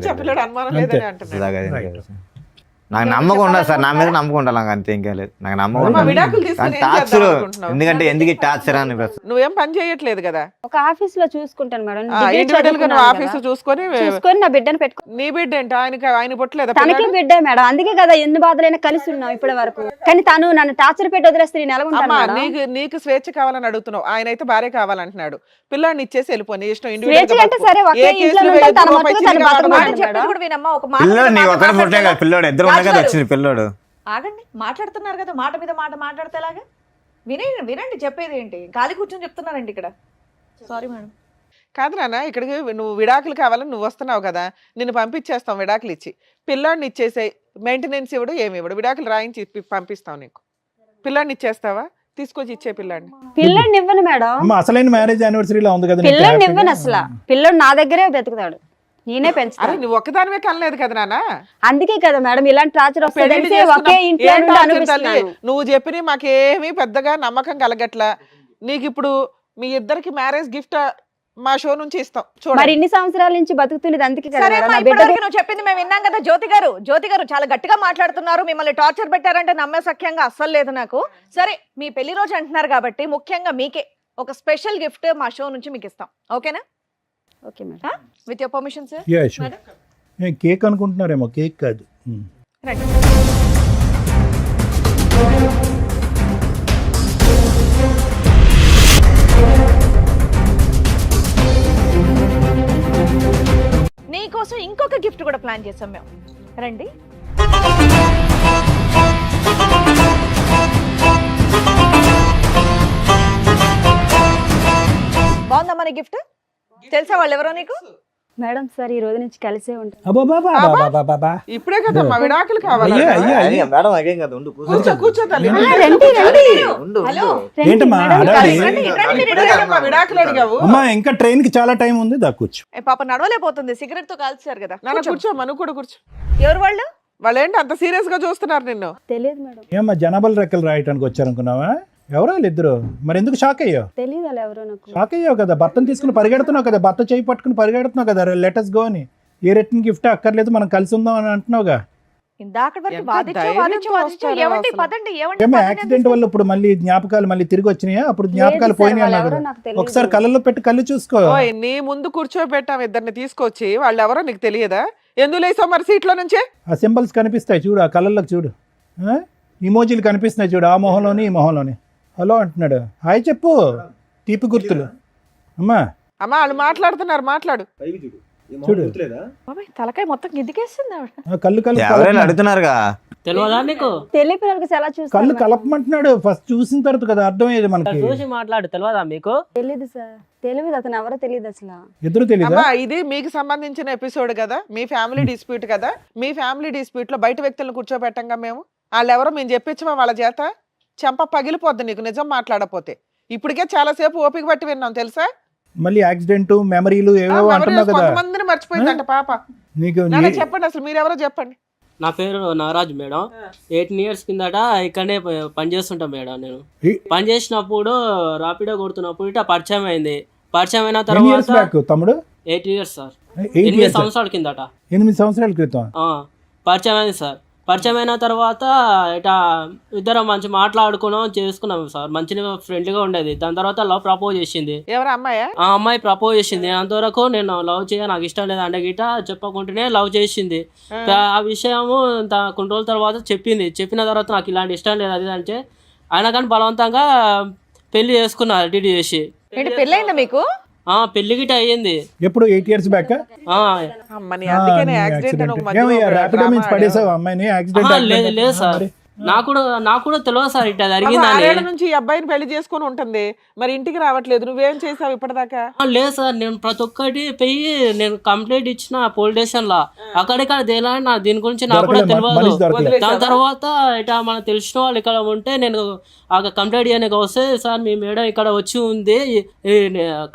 చెప్పలేడు అనుమానం లేదని అంటున్నాడు. నాకు నమ్మకం ఉండదు సార్, నా మీద నమ్మకం ఉండాలి, నాకు అంతే, ఇంకేం లేదు. నాకు నమ్మకం అమ్మా, ఉండాలి. విడాకులు తీసుకొని ఏం టార్చర్ చేద్దాం అనుకుంటున్నావు? ఎందుకంటే ఎందుకు టార్చర్ అని నువ్వేం పని చేయట్లేదు కదా, ఒక ఆఫీస్ లో చూసుకుంటాను మేడం. ఇండివిజువల్ గా నువ్వు ఆఫీస్ చూసుకొని చూసుకొని నా బిడ్డను పెట్టుకో. నీ బిడ్డ ఏంటి, ఆయన పుట్టలేదా? తనకి బిడ్డే మేడం, అందుకే కదా ఎన్ని బాధలైనా కలిసి ఉన్నాం ఇప్పటి వరకు. కానీ తను నన్ను టార్చర్ పెట్టి వదిలేస్తే నేను ఎలా ఉంటాను అమ్మా, మేడం? నీకు స్వేచ్ఛ కావాలని అడుగుతున్నావు, ఆయన అయితే భార్య కావాలంటున్నాడు. పిల్లాడిని ఇచ్చేసి వెళ్ళిపోయి నీ ఇష్టం. స్వేచ్ఛ అంటే సరే, ఒకే ఇంట్లో ఉంటాను, తన మట్టుకు తను బతకమని చెప్పేది కూడా వినమ్మా. ఒక మాట పిల్లోడు మీద నీ మాట ఒకటి పుట్టే కదా, మాట్లాడతారా? పిల్లోడు ఇద్దరు ఉన్నాయి కదా వచ్చింది పిల్లోడు. ఆగండి, మాట్లాడుతున్నారు కదా, మాట మీద మాట మాట్లాడితే ఎలాగా? వినండి చెప్పేది ఏంటి, ఖాళీ కూర్చొని చెప్తున్నారండి ఇక్కడ. Sorry madam. కాదు నాన్న, ఇక్కడికి నువ్వు విడాకులు కావాలని నువ్వు వస్తున్నావు కదా, నిన్ను పంపించేస్తాం విడాకులు ఇచ్చి. పిల్లాడిని ఇచ్చేసే మెయింటెనెన్స్ ఇవ్వడు, ఏమి ఇవ్వడు, విడాకులు రాయించి పంపిస్తాం నీకు. పిల్లాడిని ఇచ్చేస్తావా? తీసుకొచ్చి ఇచ్చే పిల్లాడిని. పిల్లని ఇవ్వను మేడం, అమ్మ, అసలైన మ్యారేజ్ యానివర్సరీలో ఉంది కదా, పిల్లని ఇవ్వను అసలు. పిల్లడు నా దగ్గరే బతుకుతాడు, నేనే పెంచుతాను. అరే నువ్వు ఒక్కదానివే కనలేదు కదా నాన్న. అందుకే కదా మేడం ఇలాంటి టార్చర్ పెళ్లి వస్తుంది, చేసుకున్నాం. ఒకే ఇంట్లో ఏం నుండి టార్చర్ అనిపిస్తున్నాను. తల్లి? నువ్వు చెప్పిన మాకేమీ పెద్దగా నమ్మకం కలగట్లా. నీకు ఇప్పుడు మీ ఇద్దరికి మ్యారేజ్ గిఫ్ట్ మా షో నుంచి ఇస్తాం మరి చూడండి. ఇన్ని సంవత్సరాల నుంచి బతుకుతున్నది అందుకే కదా సరే మేడం. అమ్మా, నా బిడ్డ ఇప్పటివరకు నువ్వు చెప్పింది మేము విన్నాం కదా. జ్యోతి గారు చాలా గట్టిగా మాట్లాడుతున్నారు, మిమ్మల్ని టార్చర్ పెట్టారంటే నమ్మే సఖ్యంగా అస్సలు లేదు నాకు. సరే, మీ పెళ్లి రోజు అంటున్నారు కాబట్టి ముఖ్యంగా మీకే ఒక స్పెషల్ గిఫ్ట్ మా షో నుంచి మీకు ఇస్తాం, ఓకేనా? Okay madam. With your permission sir. Yeah, sure. Cake అనుకుంటున్నారేమో, కేక్ కాదు. రండి. నీకోసం ఇంకొక గిఫ్ట్ కూడా ప్లాన్ చేసాం మేము. రండి. బాగుందా మన గిఫ్ట్? తెలుసా వాళ్ళు ఎవరో నీకు? మేడం సార్ ఈ రోజు నుంచి కలిసే ఉంటాం. అబ్బాబాబాబాబాబా. ఇప్పుడే కదా మా విడాకులు కావాలి. అయ్యా, అయ్యా, అయ్యా. మేడం అదేం కదా, ఉండు కూర్చో తల్లి. ఉండు హలో. ఏంటమ్మా హడావిడి? రండి, రండి, మీరు ఇప్పుడే కదా మా విడాకులు అడిగావు. అమ్మా, ఇంకా ట్రైన్ కి చాలా టైం ఉంది, కూర్చో. పాప నడవలేకపోతుంది, సిగరెట్ తో కాల్చారు కదా. నాన్న కూర్చో, నువ్వు కూడా కూర్చో. ఎవరు వాళ్ళు? వాళ్ళు ఏంటి అంత సీరియస్ గా చూస్తున్నారు నిన్ను? తెలియదు మేడం. ఏమ్మా, జనాభాలు రెక్కలు రాయటానికి వచ్చారనుకున్నావా? ఎవరో ఇద్దరు, మరి ఎందుకు షాక్ అయ్యావు? తెలియదు అలా ఎవరో నాకు. షాక్ అయ్యావు కదా, భర్తను తీసుకుని పరిగెడుతున్నావు కదా, భర్త చేయి పట్టుకుని పరిగెడుతున్నావు కదా, లెటర్స్ గో అని. ఏ రిటర్న్ గిఫ్ట్ అక్కర్లేదు, మనం కలిసి ఉందాం అని అంటున్నావుగా. ఇందాక వరకు ఎంత వాదించు ధైర్యంతో వస్తారు ఏమండి అసలు. పదండి, ఏమండి ఏమో పదండి యాక్సిడెంట్ అనేసి. వల్ల ఇప్పుడు మళ్ళీ జ్ఞాపకాలు మళ్ళీ తిరిగి వచ్చినాయా? అప్పుడు జ్ఞాపకాలు లేదు పోయినాయి సార్, అన్నారు. వాళ్ళు ఎవరో నాకు తెలియదు. ఒకసారి కళ్ళల్లో పెట్టి కళ్ళు చూసుకో. ఓయ్, నీ ముందు కూర్చోబెట్టాం ఇద్దరిని తీసుకొచ్చి, వాళ్ళు ఎవరో నీకు తెలియదా? ఎందుకు లేసావు మరి సీట్లో నుంచే? ఆ సింబల్స్ కనిపిస్తాయి చూడు, ఆ కళ్ళల్లోకి చూడు, ఇమోజీలు కనిపిస్తున్నాయి చూడు, ఆ మొహంలోని ఈ మొహంలోని. హలో అంటున్నాడు, హాయ్ చెప్పు, తీపి గుర్తులు. అమ్మా అమ్మా వాళ్ళు మాట్లాడుతున్నారు, మాట్లాడు. చూడు, బాబాయ్, తలకాయ మొత్తం గిద్దికేస్తుంది ఆవిడ. కళ్ళు కళ్ళు ఎవరైనా అడుగుతున్నారుగా. తెలియదా నీకు? తెలియ పిల్లలకి ఎలా కళ్ళు చూస్తాను? కలపమంటున్నాడు. ఫస్ట్ చూసిన తర్వాత కదా అర్థమయ్యేది మనకి. చూసి మాట్లాడు, తెలియదా మీకు? తెలియదు సార్, తెలియదు, అతను ఎవరో తెలియదు అసలు. ఎదురు తెలీదా? అమ్మా ఇది మీకు సంబంధించిన ఎపిసోడ్ కదా, మీ ఫ్యామిలీ డిస్ప్యూట్ కదా. మీ ఫ్యామిలీ డిస్ప్యూట్ లో బయట వ్యక్తులను కూర్చోబెట్టంగా మేము. వాళ్ళు ఎవరో మేము చెప్పించమా వాళ్ళ చేత? చెంప పగిలిపోద్ది నీకు నిజం మాట్లాడపోతే. ఇప్పటికే చాలా సేపు ఓపిక పట్టి విన్నాం తెలుసా. మళ్ళీ యాక్సిడెంట్ మెమరీలు ఏవో అంటున్నావు కదా. కొంతమందిని మర్చిపోయిందంట పాప. నీకు నాన్న చెప్పండి అసలు మీరెవరో చెప్పండి. నా పేరు నాగరాజు మేడం. 18 years కిందట ఇక్కడనే పని చేస్తుంటా మేడం. నేను పని చేసినప్పుడు రాపిడో కొడుతున్నప్పుడు ఇట్లా పరిచయం అయింది. పరిచయం అయిన తర్వాత తమ్ముడు 8 years సార్, 8 సంవత్సరాల కిందట. 8 సంవత్సరాల క్రితం పరిచయం అయింది సార్. పరిచయం అయిన తర్వాత ఇట్లా ఇద్దరం మంచి మాట్లాడుకున్నాం, చేసుకున్నాం సార్. మంచిగా ఫ్రెండ్లీగా ఉండేది. దాని తర్వాత లవ్ ప్రపోజ్ చేసింది. ఎవరు అమ్మాయా? ఆ అమ్మాయి ప్రపోజ్ చేసింది. అంతవరకు నేను లవ్ చేయ, నాకు ఇష్టం లేదు అంటే గిట చెప్పకుంటేనే లవ్ చేసింది. ఆ విషయము కొన్ని రోజుల తర్వాత చెప్పింది. చెప్పిన తర్వాత నాకు ఇలాంటి ఇష్టం లేదు అది అంటే, అయినా కానీ బలవంతంగా పెళ్లి చేసుకున్నారు డిడి చేసి. పెళ్ళైందా మీకు? పెళ్లి గిట అయ్యింది. ఎప్పుడు 8 years బ్యాక్? అమ్మని అందుకనే యాక్సిడెంట్ అని ఒక మధ్యలో ర్యాపిడో నుంచి పడేసావు అమ్మాయిని యాక్సిడెంట్? లేదు సార్, నాకు కూడా తెలియదు సార్ ఇట్లా పాపం జరిగిందని. 6 ఏళ్ల నుంచి ఈ అబ్బాయిని పెళ్లి చేసుకొని ఉంటుంది, మరి ఇంటికి రావట్లేదు, నువ్వేం చేసావు ఇప్పటిదాకా? లేదు సార్, నేను ప్రతి ఒక్కటి పోయి నేను కంప్లైంట్ ఇచ్చిన పోలీస్ స్టేషన్ లో, అక్కడిక్కడ తేలా దీని గురించి నాకు కూడా దొరకలే, మనిషి తెలియదు. దొరకలే. దాని తర్వాత ఇట్లా మనకు తెలిసిన వాళ్ళు ఇక్కడ ఉంటే నేను కంప్లైంట్ చేయడానికి వస్తే, సార్ మీ మేడం ఇక్కడ వచ్చి ఉంది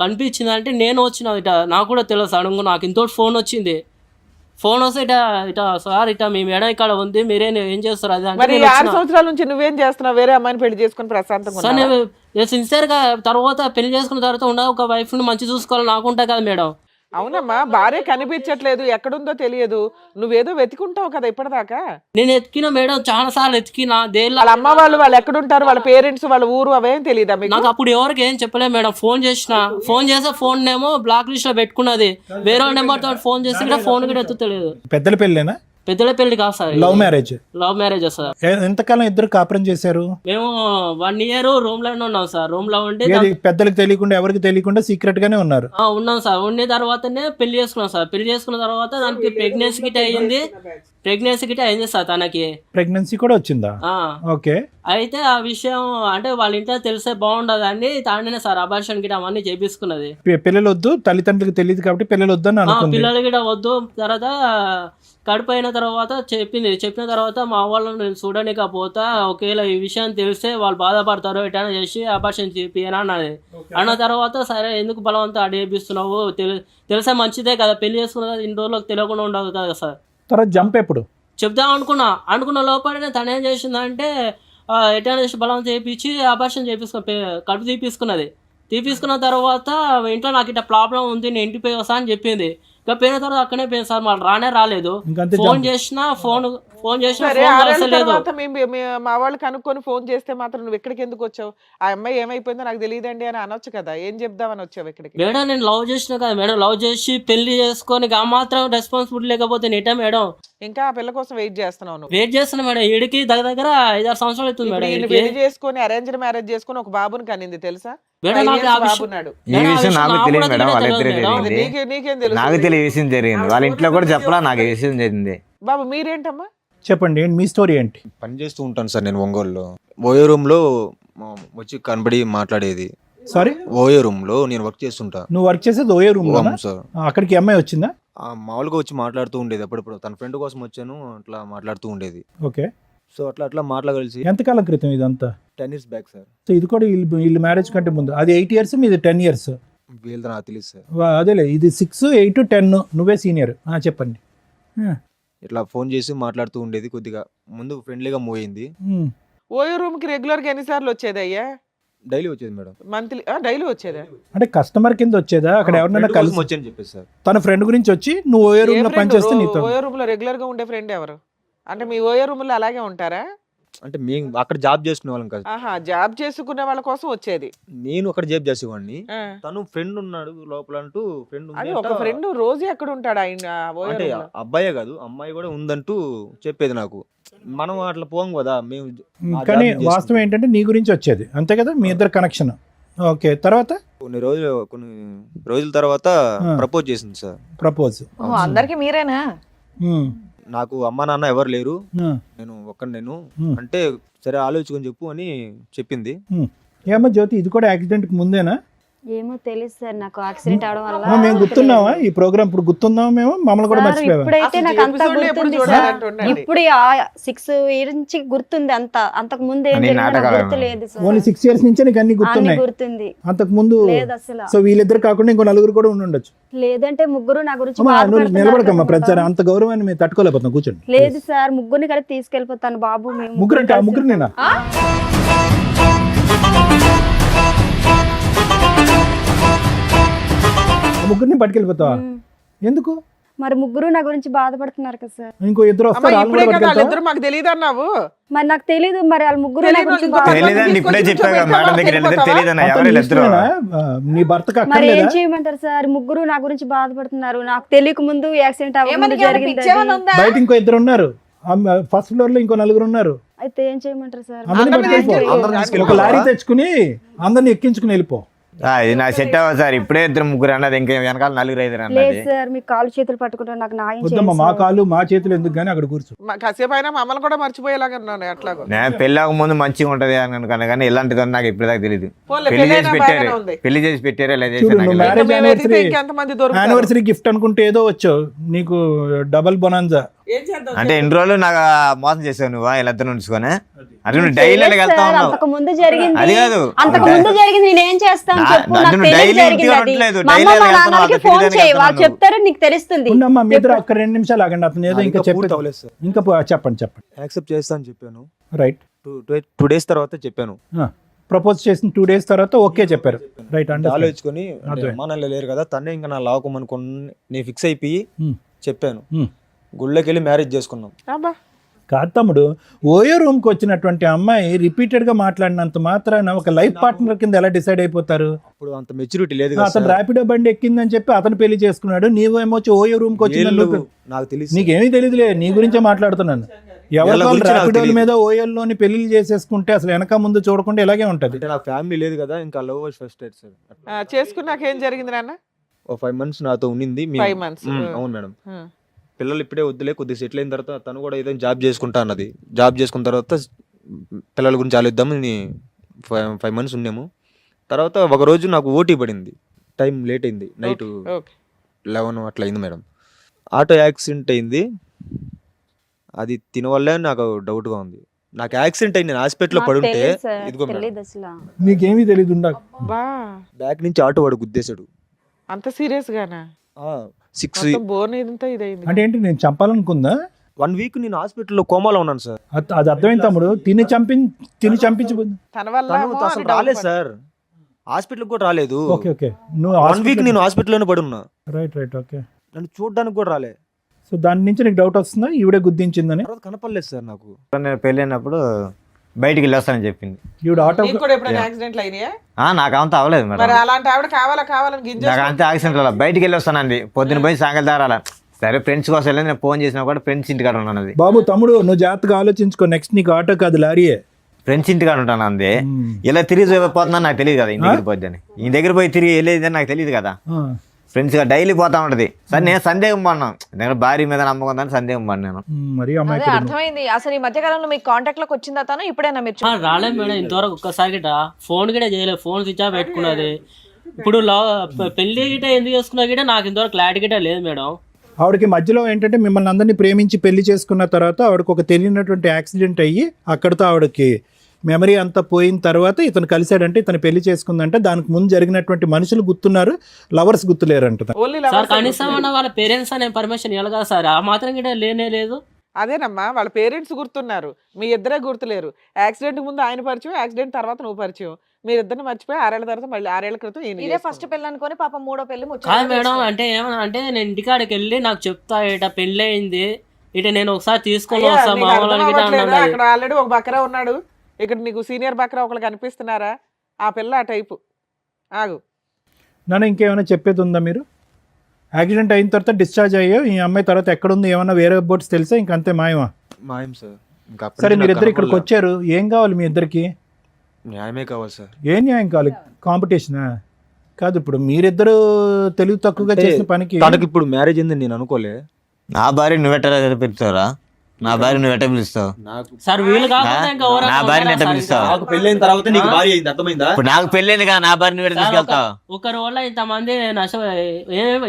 కనిపించింది అంటే నేను వచ్చిన ఇట, నాకు కూడా తెలియదు. సడన్గా నాకు ఇంతోటి ఫోన్ వచ్చింది. ఫోన్ వస్తే ఇట సార్ ఇట మీ మేడం ఇక్కడ ఉంది, మీరే ఏం చేస్తారు అది అంటే మరి నేను 6 వచ్చిన. సంవత్సరాల నుంచి నువ్వేం చేస్తున్నావు? వేరే అమ్మాయిని పెళ్లి చేసుకొని ప్రశాంతంగా సార్ ఉన్నావా? నేను సిన్సియర్ గా తర్వాత పెళ్లి చేసుకున్న తర్వాత ఉండ ఒక వైఫ్ ని మంచి చూసుకోవాలి నాకు ఉంటాయి కదా మేడం. అవునమ్మా, భార్య కనిపించట్లేదు, ఎక్కడుందో తెలియదు, నువ్వేదో వెతుకుంటావు కదా ఇప్పటిదాకా. నేను ఎత్తికిన మేడం, చాలా సార్లు ఎత్తికిన దేనిలో. వాళ్ళ అమ్మ వాళ్ళు ఎక్కడుంటారు, వాళ్ళ పేరెంట్స్, వాళ్ళ ఊరు అవేం తెలియదా మీకు? నాకు అప్పుడు ఎవరికి ఏం చెప్పలేదు మేడం. ఫోన్ చేస్తే ఫోన్ ఏమో బ్లాక్ లిస్ట్ లో పెట్టుకున్నది, వేరే నెంబర్ తో ఫోన్ చేసి కూడా ఫోన్ కూడా ఎత్తుతలేదు. పెద్దల పెళ్ళేనా? పెద్దల పెళ్లి కాదు sir, love marriage. Love marriage sir. ఎంతకాలం ఇద్దరు కాపురం చేశారు? మేము 1 year రూమ్ లోనే ఉన్నాం సార్. రూమ్ లో ఉండి ఏది పెద్దలకు తెలియకుండా ఎవరికి తెలియకుండా సీక్రెట్ గానే ఉన్నారు? ఉన్నాం సార్. ఉన్న తర్వాతనే పెళ్లి చేసుకున్నాం సార్. పెళ్లి చేసుకున్న తర్వాత దానికి ప్రెగ్నెన్సీ గిట్ అయింది సార్ తనకి. ప్రెగ్నెన్సీ కూడా వచ్చిందా? ఓకే. అయితే ఆ విషయం అంటే వాళ్ళ ఇంట్లో తెలిసే బాగుండదు అని తానే సార్ అబార్షన్ గిట అవన్నీ చేపించుకున్నది. పిల్లలు వద్దు, తల్లిదండ్రులకు తెలియదు కాబట్టి పిల్లలు వద్దని అనుకుంది. పిల్లలు గిట వద్దు. తర్వాత కడుపు అయిన తర్వాత చెప్పిన తర్వాత మా వాళ్ళని నేను చూడలేకపోతా, ఒకవేళ ఈ విషయం తెలిస్తే వాళ్ళు బాధపడతారు, ఎటైనా చేసి అబార్షన్ చేపియనా అన్నది. అన్న తర్వాత సరే ఎందుకు బలవంతం అడిగిస్తున్నావు, తెలిసే మంచిదే కదా, పెళ్లి చేసుకున్న ఇన్ని రోజులకు తెలియకుండా ఉండదు కదా సార్. తర్వాత జంప్ ఎప్పుడు చెప్దాం అనుకున్న లోపలనే తను ఏం చేసిందంటే ఎటైనా చేసి బలవంతం చేయించి అబార్షన్ కడుపు తీపించుకున్న తర్వాత ఇంట్లో నాకు ఇట్లా ప్రాబ్లం ఉంది, నేను ఇంటికి పోయి వస్తా అని చెప్పింది. ఇంకా పోయిన తర్వాత అక్కడే పోయింది సార్, మళ్ళీ రానే లేదు. ఫోన్ చేసినా ఫోన్ సరే, 6 ఏళ్ల లేదు. తర్వాత మా వాళ్ళు కనుక్కొని ఫోన్ చేస్తే మాత్రం నువ్వు ఇక్కడికి ఎందుకు వచ్చావు? ఆ అమ్మాయి ఏమైపోయిందో నాకు తెలియదండి అని అనొచ్చు కదా, ఏం చెప్దామని వచ్చావు ఇక్కడికి? మేడం నేను లవ్ చేసిన కదా మేడం, లవ్ చేసి పెళ్లి చేసుకొని ఆ మాత్రం రెస్పాన్సిబిలిటీ లేకపోతే నేటా మేడం? ఇంకా ఆ పిల్ల కోసం వెయిట్ చేస్తున్నావు నువ్వు? వెయిట్ చేస్తున్నా మేడం. ఈడికి దగ్గర 5-6 సంవత్సరాలు అవుతుంది మేడం. ఈయన ఈడికి పెళ్లి చేసుకొని అరేంజ్డ్ మ్యారేజ్ చేసుకొని ఒక బాబుని కనింది తెలుసా? మేడం 5 నాకు years ఆ విషయం- బాబున్నాడు. ఈ విషయం నాకు నాకు తెలియదు కూడా మేడం, వాళ్ళిద్దరే తెలియదు మేడం. తెలియదు. నీకేం తెలుసు? నాకు తెలియ విషయం జరిగింది, వాళ్ళ ఇంట్లో కూడా చెప్పలా, నాకు ఈ విషయం జరిగింది. బాబు మీరేంటమ్మా? చెప్పండి, మీ స్టోరీ ఏంటి? పని చేస్తూ ఉంటాను సార్ నేను ఒంగోలులో. ఓయో రూమ్ లో వచ్చి కనబడి మాట్లాడేది. సారీ, ఓయో రూమ్ లో నేను వర్క్ చేస్తుంటా. నువ్వు వర్క్ చేసేది ఓయో రూమ్ లో? అవును సార్. అక్కడికి అమ్మాయి వచ్చిందా? మామూలుగా వచ్చి మాట్లాడుతూ ఉండేది, అప్పుడప్పుడు తన ఫ్రెండ్ కోసం వచ్చాను, అట్లా మాట్లాడుతూ ఉండేది. ఓకే. సో అట్లా మాట్లాడగలిసి ఎంతకాలం క్రితం ఇదంతా? 10 years బ్యాక్ సార్. సో ఇది కూడా వీళ్ళు మ్యారేజ్ కంటే ముందు. అది 8 years, మీది 10 years. వీళ్ళతో నాకు తెలియదు సార్. అదేలే, ఇది 6, 8, 10. నువ్వే సీనియర్. చెప్పండి. ఇట్లా ఫోన్ చేసి మాట్లాడుతూ ఉండేది, కొద్దిగా ముందు ఫ్రెండ్లీగా మూవ్ అయింది. ఓయో రూమ్ కి రెగ్యులర్ గా ఎన్నిసార్లు వచ్చేది అయ్యా? డైలీ వచ్చేది మేడం. మంత్లీ డైలీ వచ్చేదా? అంటే కస్టమర్ కింద వచ్చేదా? అక్కడ ఎవరినైనా Friend కోసం కలిసి వచ్చాను చెప్పేసి సార్. తన ఫ్రెండ్ గురించి వచ్చి నువ్వు ఓయో రూమ్ లో పనిచేస్తే నీతో? ఓయో రూమ్ లో రెగ్యులర్ గా ఉండే ఫ్రెండ్ ఎవరు? అంటే మీ ఓయో రూమ్ లో అలాగే ఉంటారా? అంటే మేము అక్కడ జాబ్ చేసుకునే వాళ్ళం కదా. ఆహా, జాబ్ చేసుకునే వాళ్ళ కోసం వచ్చేది. నేను అక్కడ జాబ్ చేసేవాడిని, ఆ. తను ఫ్రెండ్ ఉన్నాడు లోపల అంటూ ఫ్రెండ్ అది ఒక ఫ్రెండ్ రోజు ఎక్కడ ఉంటాడు ఆయన ఓయో అంటే రూమ్ లో? అబ్బాయే కాదు అమ్మాయి కూడా ఉందంటూ చెప్పేది నాకు. మనం అట్లా పోం కదా మేము. ఆ కానీ జాబ్ వాస్తవం ఏంటంటే నీ గురించి వచ్చేది, అంతే కదా? మీ ఇద్దరు కనెక్షన్. ఓకే. తర్వాత కొన్ని రోజుల తర్వాత ప్రపోజ్ చేసింది సార్. ప్రపోజ్. అందరికి మీరేనా? నాకు అమ్మ నాన్న ఎవరు లేరు, నేను ఒక్కడిని అంటే సరే ఆలోచించుకొని చెప్పు అని చెప్పింది. ఏమో జ్యోతి, ఇది కూడా యాక్సిడెంట్ కి ముందేనా? ఏమో తెలియదు సార్, నాకు యాక్సిడెంట్ అవడం వల్ల. మేము గుర్తున్నావా ఈ ప్రోగ్రామ్? ఇప్పుడు గుర్తున్నావా మేము? మమ్మల్ని కూడా సార్, మర్చిపోయావా? ఇప్పుడైతే అసలు నాకు అంతా episode ఎప్పుడు గుర్తుంది చూడాలి సార్. అంటుండండి. ఇప్పుడు 6 years నుంచి గుర్తుంది అంతా. అంతకు ముందు ఏం అన్ని జరిగిందో నాకు నాటకాలు గుర్తు లేదు సార్. ఓన్లీ 6 years నుంచే నీకు అన్ని అన్ని గుర్తున్నాయి? గుర్తుంది. అంతకు ముందు లేదు అసలు. సో వీళ్ళిద్దరు కాకుండా ఇంకో నలుగురు కూడా ఉండి ఉండొచ్చు. లేదంటే ముగ్గురు నా గురించి అమ్మా, నువ్వు బాధపడుతున్నారు నిలబడకమ్మా, కదా. ప్రతిసారి అంత గౌరవాన్ని మేము తట్టుకోలేకపోతున్నాం. కూర్చోండి. లేదు సార్, ముగ్గురిని కలిపి తీసుకెళ్ళిపోతాను బాబు. మేము ముగ్గురు అంటే ఆ కలిసి ముగ్గురు నేనా? ముగ్గురిని పట్టుకెళ్ళిపోతావా? ఎందుకు? మరి ముగ్గురు నా గురించి బాధపడుతున్నారు కదా సార్. ఇంకో ఇద్దరు అమ్మా, వస్తారు, వాళ్ళు ఇప్పుడే కూడా కదా పట్టుకెళ్తావా? వాళ్ళిద్దరు మాకు తెలియదు అన్నావు. మరి నాకు తెలీదు, మరి వాళ్ళ ముగ్గురు నా తెలీదు, గురించి ఇంకో బాధ- తెలియదని ఇప్పుడే చెప్పాను కదా మేడం దగ్గర వెళ్ళిద్దరు తెలియదన్న అతను ఎవరు ఇద్దరు. ఇష్టమేనా? నీ భర్తకు మరి ఏం అక్కర్లేదా? చేయమంటారు సార్? ముగ్గురు నా గురించి బాధపడుతున్నారు. నాకు తెలియక ముందు యాక్సిడెంట్ అవ్వకముందు ఏమని జరిగింది పిచ్చేమని అది. ఉందా? బయట ఇంకో ఇద్దరు ఉన్నారు, ఫస్ట్ ఫ్లోర్ లో ఇంకో నలుగురు ఉన్నారు. అయితే ఏం చేయమంటారు సార్? అందరిని అందరిని పట్టుకెళ్ళిపో. తీసుకెళ్ళి- అందరిని ఒక లారీ తెచ్చుకుని అందరిని ఎక్కించుకుని వెళ్ళిపో. ఇది నాకు సెట్ అవ్వదు సార్. ఇప్పుడే 2-3 అన్నది, ఇంకా వెనకాల 4-5 లేదు అన్నది. సార్ మీ కాళ్ళు చేతులు పట్టుకుంటే నాకు న్యాయం వద్దమ్మా, మా కాళ్ళు మా చేతులు ఎందుకు కానీ అక్కడ కూర్చో. కాసేపు అయినా మమ్మల్ని కూడా మర్చిపోయేలాగా ఉన్నాను ఎట్లాగో. నేను పెళ్ళాక ముందు మంచిగా ఉంటది అని అనుకున్నా, కానీ ఇలాంటిది నాకు ఇప్పటిదాకా తెలియదు. పోన్లే, పెళ్లి చేసి పెళ్ళైనా పెట్టారు, బాగానే ఉంది. పెళ్లి చేసి పెట్టారు, ఇలా చూడు, చేసి నువ్వు నాకు మ్యారేజ్ మేము వెతికితే యానివర్సరీ ఇంకెంతమంది దొరుకుతారు? యానివర్సరీ గిఫ్ట్ అనుకుంటే ఏదో వచ్చావు, నీకు డబల్ బొనాన్జా. ఏం చేద్దాం? అంటే ఎన్ని రోజులు నాకు మోసం చేసావు నువ్వు ఇలా ఇద్దరు ఉంచుకొని. అంటే నువ్వు డైలీ వెళ్తా ఉన్నావు. అంతకు ముందు జరిగింది, అది కాదు, అంతకు ముందు జరిగింది నేనేం చేస్తాను చెప్పు. నాకు నువ్వు తెలియదు డైలీ జరిగింది ఇంటికి అది. ఉండట్లేదు, మా డైలీ అమ్మ మా వెళ్తున్నావు, నాన్నలకి అక్కడ ఫోన్ తిరిగి చేయి, వాళ్ళు వెళ్తున్నావు. చెప్తారు, నీకు తెలుస్తుంది. ఉండమ్మా, మీ ఇద్దరు ఒక్క 2 నిమిషాలు ఆగండి, అతను ఏదో ఇంకా పూర్తి చెప్పి అవ్వలేదు సార్. ఇంకా చెప్పండి. యాక్సెప్ట్ చేస్తా అని చెప్పాను. రైట్. 2 days తర్వాత చెప్పాను. ప్రపోజ్ చేసిన 2 days తర్వాత ఓకే చెప్పారు. రైట్. అంటే ఆలోచించుకొని అర్థమైంది. అమ్మా నాన్న లేరు కదా, తనే ఇంకా నా లావుకోమనుకుని నేను ఫిక్స్ అయిపోయి చెప్పాను. హ్మ్. గుళ్ళకి వెళ్ళి మ్యారేజ్ చేసుకున్నాం. అబ్బా, కాదు తమ్ముడు, ఓయో రూమ్కి వచ్చినటువంటి అమ్మాయి రిపీటెడ్గా మాట్లాడినంత మాత్రాన ఒక లైఫ్ పార్ట్నర్ కింద ఎలా డిసైడ్ అయిపోతారు? అప్పుడు అంత మెచ్యూరిటీ లేదు కదా అతను సార్. ర్యాపిడో బండి ఎక్కిందని చెప్పి అతను పెళ్లి చేసుకున్నాడు, నీవేమో వచ్చి ఓయో రూమ్కి వచ్చిందని వీళ్ళు నువ్వు- నాకు తెలిసి నీకేమీ తెలియదులే, నీ గురించే మాట్లాడుతున్నాను. ఎవరి వీళ్ళ గురించి నాకు ర్యాపిడోల తెలీదు. మీద ఓయోల్లోని పెళ్లి చేసేసుకుంటే అసలు వెనక ముందు చూడకుండా ఇలాగే ఉంటది. అంటే నాకు ఫ్యామిలీ లేదు కదా, ఇంకా లవ్ ఫస్ట్ డేట్ సార్. చేసుకున్నాక ఏం జరిగింది నాన్న? ఓ 5 months నాతో ఉండింది. 5 months. అవును మేడం. పిల్లలు ఇప్పుడే వద్దులే, కొద్దిగా సెటిల్ అయిన తర్వాత తను కూడా ఏదైనా జాబ్ చేసుకుంటా అన్నది. జాబ్ చేసుకున్న తర్వాత పిల్లల గురించి ఆలోచిద్దామని 5 months ఉన్నాము. తర్వాత ఒక రోజు నాకు ఓటీ పడింది, టైం లేట్ అయింది, నైట్ ఓకే. 11 అట్లా అయింది మేడం. ఆటో యాక్సిడెంట్ అయింది. అది తినవల్లే నాకు డౌట్గా ఉంది. నాకు యాక్సిడెంట్ అయింది, నేను హాస్పిటల్లో నాకు పడుంటే తెలియదు సార్, ఇదిగో మేడం తెలియదు అసలు. నీకేమీ తెలియదు ఉండ. బా, బ్యాక్ నుంచి ఆటో వాడు గుద్దేశాడు. అంత సీరియస్ గానా? 6 బోన్ ఇదంతా ఇదైంది. అంటే ఏంటి, నేను చంపాలనుకుందా? 1 week నేను హాస్పిటల్లో కోమాలో ఉన్నాను సార్. అది అర్థమైంది తమ్ముడు, తిని చంపించి. తన వల్ల తను ఏమో అసలు అని doubt రాలేదు పడ్డా. సార్, హాస్పిటల్కి కూడా రాలేదు. ఓకే ఓకే, నువ్వు 1 week నేను హాస్పిటల్లోనే పడి ఉన్నా. Right right okay. నన్ను చూడడానికి కూడా రాలే. సో దాని నుంచి నీకు డౌట్ వస్తుందా ఈవిడే గుద్దించిందని? తర్వాత కనపడలేదు సార్ నాకు. నేను పెళ్ళైనప్పుడు బయటికి వెళ్ళొస్తానని చెప్పింది. ఈవిడ ఆటో నీకు కూడా ఎప్పుడైనా యాక్సిడెంట్లు అయినాయా? నాకు అంత అవ్వలేదు మేడం. మరి అలాంటి ఆవిడ కావాలని గింజ నాకు అంతే యాక్సిడెంట్ అలా బయటికి వెళ్ళి వస్తానండి, పొద్దున పోయి సాయంకాలం దారాల. సరే ఫ్రెండ్స్ కోసం వెళ్ళి నేను ఫోన్ చేసినా కూడా ఫ్రెండ్స్ ఇంటికాడ ఉన్నాను. అది బాబు తమ్ముడు, నువ్వు జాగ్రత్తగా ఆలోచించుకో, నెక్స్ట్ నీకు ఆటో కాదు లారీయే. ఫ్రెండ్స్ ఇంటికాడ ఉంటాను అంది. ఇలా తిరిగి పోతున్నా నాకు తెలియదు కదా, ఇంటి దగ్గర పోద్దని. ఈ దగ్గర పోయి తిరిగి వెళ్ళేది నాకు తెలియదు కదా. ఫ్రెండ్స్ గా డైలీ పోతా ఉంటది. సరే నేను సందేహం పడినాను, నేను భార్య మీద నమ్మకం ఉందని సందేహం పడినాను. మరి అదే అమ్మాయి అర్థమైంది. అసలు ఈ మధ్య కాలంలో మీకు కాంటాక్ట్ లోకి వచ్చిందా తను? ఇప్పుడైనా మీరు రాలేదు మేడం ఇంతవరకు ఒక్కసారి గిట ఫోన్ గిట చేయలేదు, ఫోన్ స్విచ్ ఆఫ్ పెట్టుకున్నది. ఇప్పుడు పెళ్లి గిట ఎందుకు చేసుకున్నా గిట నాకు ఇంతవరకు క్లారిటీ గిట లేదు మేడం. ఆవిడకి మధ్యలో ఏంటంటే మిమ్మల్ని అందరినీ ప్రేమించి పెళ్లి చేసుకున్న తర్వాత ఆవిడకి ఒక తెలియనటువంటి యాక్సిడెంట్ అయ్యి అక్కడితో ఆవిడకి మెమరీ అంతా పోయిన తర్వాత ఇతను కలిశాడంటే ఇతను పెళ్లి చేసుకుందంటే దానికి ముందు జరిగినటువంటి మనుషులు గుర్తున్నారు, లవర్స్ గుర్తులేరంట. ఓన్లీ సార్ కనీసం అన్న వాళ్ళ పేరెంట్స్ అనే పర్మిషన్ ఇవ్వాలి కదా సార్, ఆ మాత్రం గిట లేనే లేదు. అదేనమ్మా, వాళ్ళ పేరెంట్స్ గుర్తున్నారు, మీ ఇద్దరే గుర్తులేరు. యాక్సిడెంట్ ముందు ఆయన పరిచయం, యాక్సిడెంట్ తర్వాత నువ్వు పరిచయం. మీరిద్దరిని మర్చిపోయి 6 ఏళ్ల తర్వాత మళ్ళీ 6 ఏళ్ల క్రితం ఈయన ఇదే ఫస్ట్ పెళ్ళి అనుకొని పాపం 3వ పెళ్లి కాదు మేడం, అంటే ఏమన్నా అంటే నేను ఇంటికాడికి వెళ్ళి నాకు చెప్తా ఇట పెళ్ళి అయింది, ఇట నేను ఒకసారి తీసుకొని వస్తా మా వాళ్ళని గిట అన్నది. అక్కడ ఆల్రెడీ ఒక బకరా ఉన్నాడు, ఇక్కడ నీకు సీనియర్ బకరా ఒకళ్ళు కనిపిస్తున్నారా? ఆ పిల్ల ఆ టైపు. ఆగు నన్ను ఇంకేమైనా చెప్పేది ఉందా? మీరు యాక్సిడెంట్ అయిన తర్వాత డిశ్చార్జ్ అయ్యో, ఈ అమ్మాయి తర్వాత ఎక్కడుంది, ఏమన్నా వేరే బోట్స్ తెలుసా? ఇంకంతే మాయమా? మాయం సార్. ఇంకా అప్పటి సరే నుంచి మీరిద్దరు నాకు ఇక్కడికి కనపడలే. వచ్చారు, ఏం కావాలి మీ ఇద్దరికి? న్యాయమే కావాలి సార్. ఏం న్యాయం కావాలి? కాంపిటీషనా? కాదు, ఇప్పుడు మీరిద్దరు తెలివి తక్కువగా అంటే చేసిన పనికి తనకి ఇప్పుడు మ్యారేజ్ అయిందని నేను అనుకోలే. నా భార్య నువ్వెట్ట పిలుస్తావురా? నా భార్య నువ్వెట్ట పిలుస్తావు? నాకు సార్ వీళ్ళు కాకుండా ఇంకా ఎవరైనా నా భార్యని ఉన్నారా ఎట్లా సార్ పిలుస్తావు? ఇంకా? నాకు పెళ్ళైన తర్వాత నీకు భార్య అయింది, అర్థమైందా? ఇప్పుడు నాకు పెళ్ళైంది కదా, నా భార్య నువ్వెట్ట తీసుకెళ్తావు? ఒకరి వల్ల ఇంతమంది నష్టం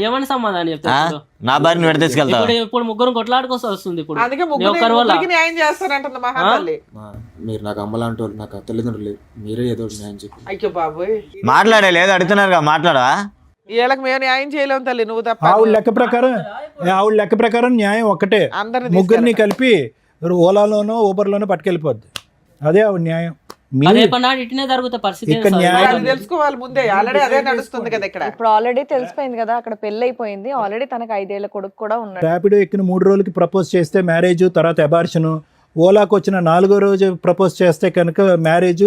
ఏమని సమాధానం ఆ? చెప్తారు? నా భార్య నువ్వెట్ట తీసుకెళ్తావు? ఇప్పుడు ముగ్గురు కొట్లాడుకోసం వస్తుంది. ఇప్పుడు అందుకే ఒకరి వల్ల ముగ్గురికి న్యాయం చేస్తానంటుంది మహాతల్లి. మీరు నాకు అమ్మలాంటి వాళ్ళు, నాకు తల్లిదండ్రులు, మీరే ఏదో ఒకటి న్యాయం చెప్పి. అయ్యో బాబోయ్, మాట్లాడే లేదు అడుగుతున్నారు కదా, మాట్లాడా? వీళ్ళకి మేము న్యాయం చేయలేము తల్లి, నువ్వు తప్ప. ఆవిడ లెక్క ప్రకారం న్యాయం ఒక్కటే, అందరిని ముగ్గురిని కలిపి ఓలాలోనో ఊబర్లోనో పట్టుకెళ్ళిపోద్ది. అదే ఆవిడ న్యాయం. అదే పన్నాడు ఇట్నే జరుగుతా పరిస్థితి ఇక్కడ ఏంటి సార్? న్యాయం- అది తెలుసుకోవాలి ముందే, ఆల్రెడీ అదే నడుస్తుంది కదా ఇక్కడ. ఇప్పుడు ఆల్రెడీ తెలిసిపోయింది కదా, అక్కడ పెళ్లి అయిపోయింది ఆల్రెడీ, తనకు 5 ఏళ్ల కొడుకు కూడా ఉన్నాడు. ర్యాపిడో ఎక్కిన 3 రోజులకి ప్రపోజ్ చేస్తే మ్యారేజ్, తర్వాత అబార్షను. ఓలాకు వచ్చిన 4వ రోజు ప్రపోజ్ చేస్తే కనుక మ్యారేజ్,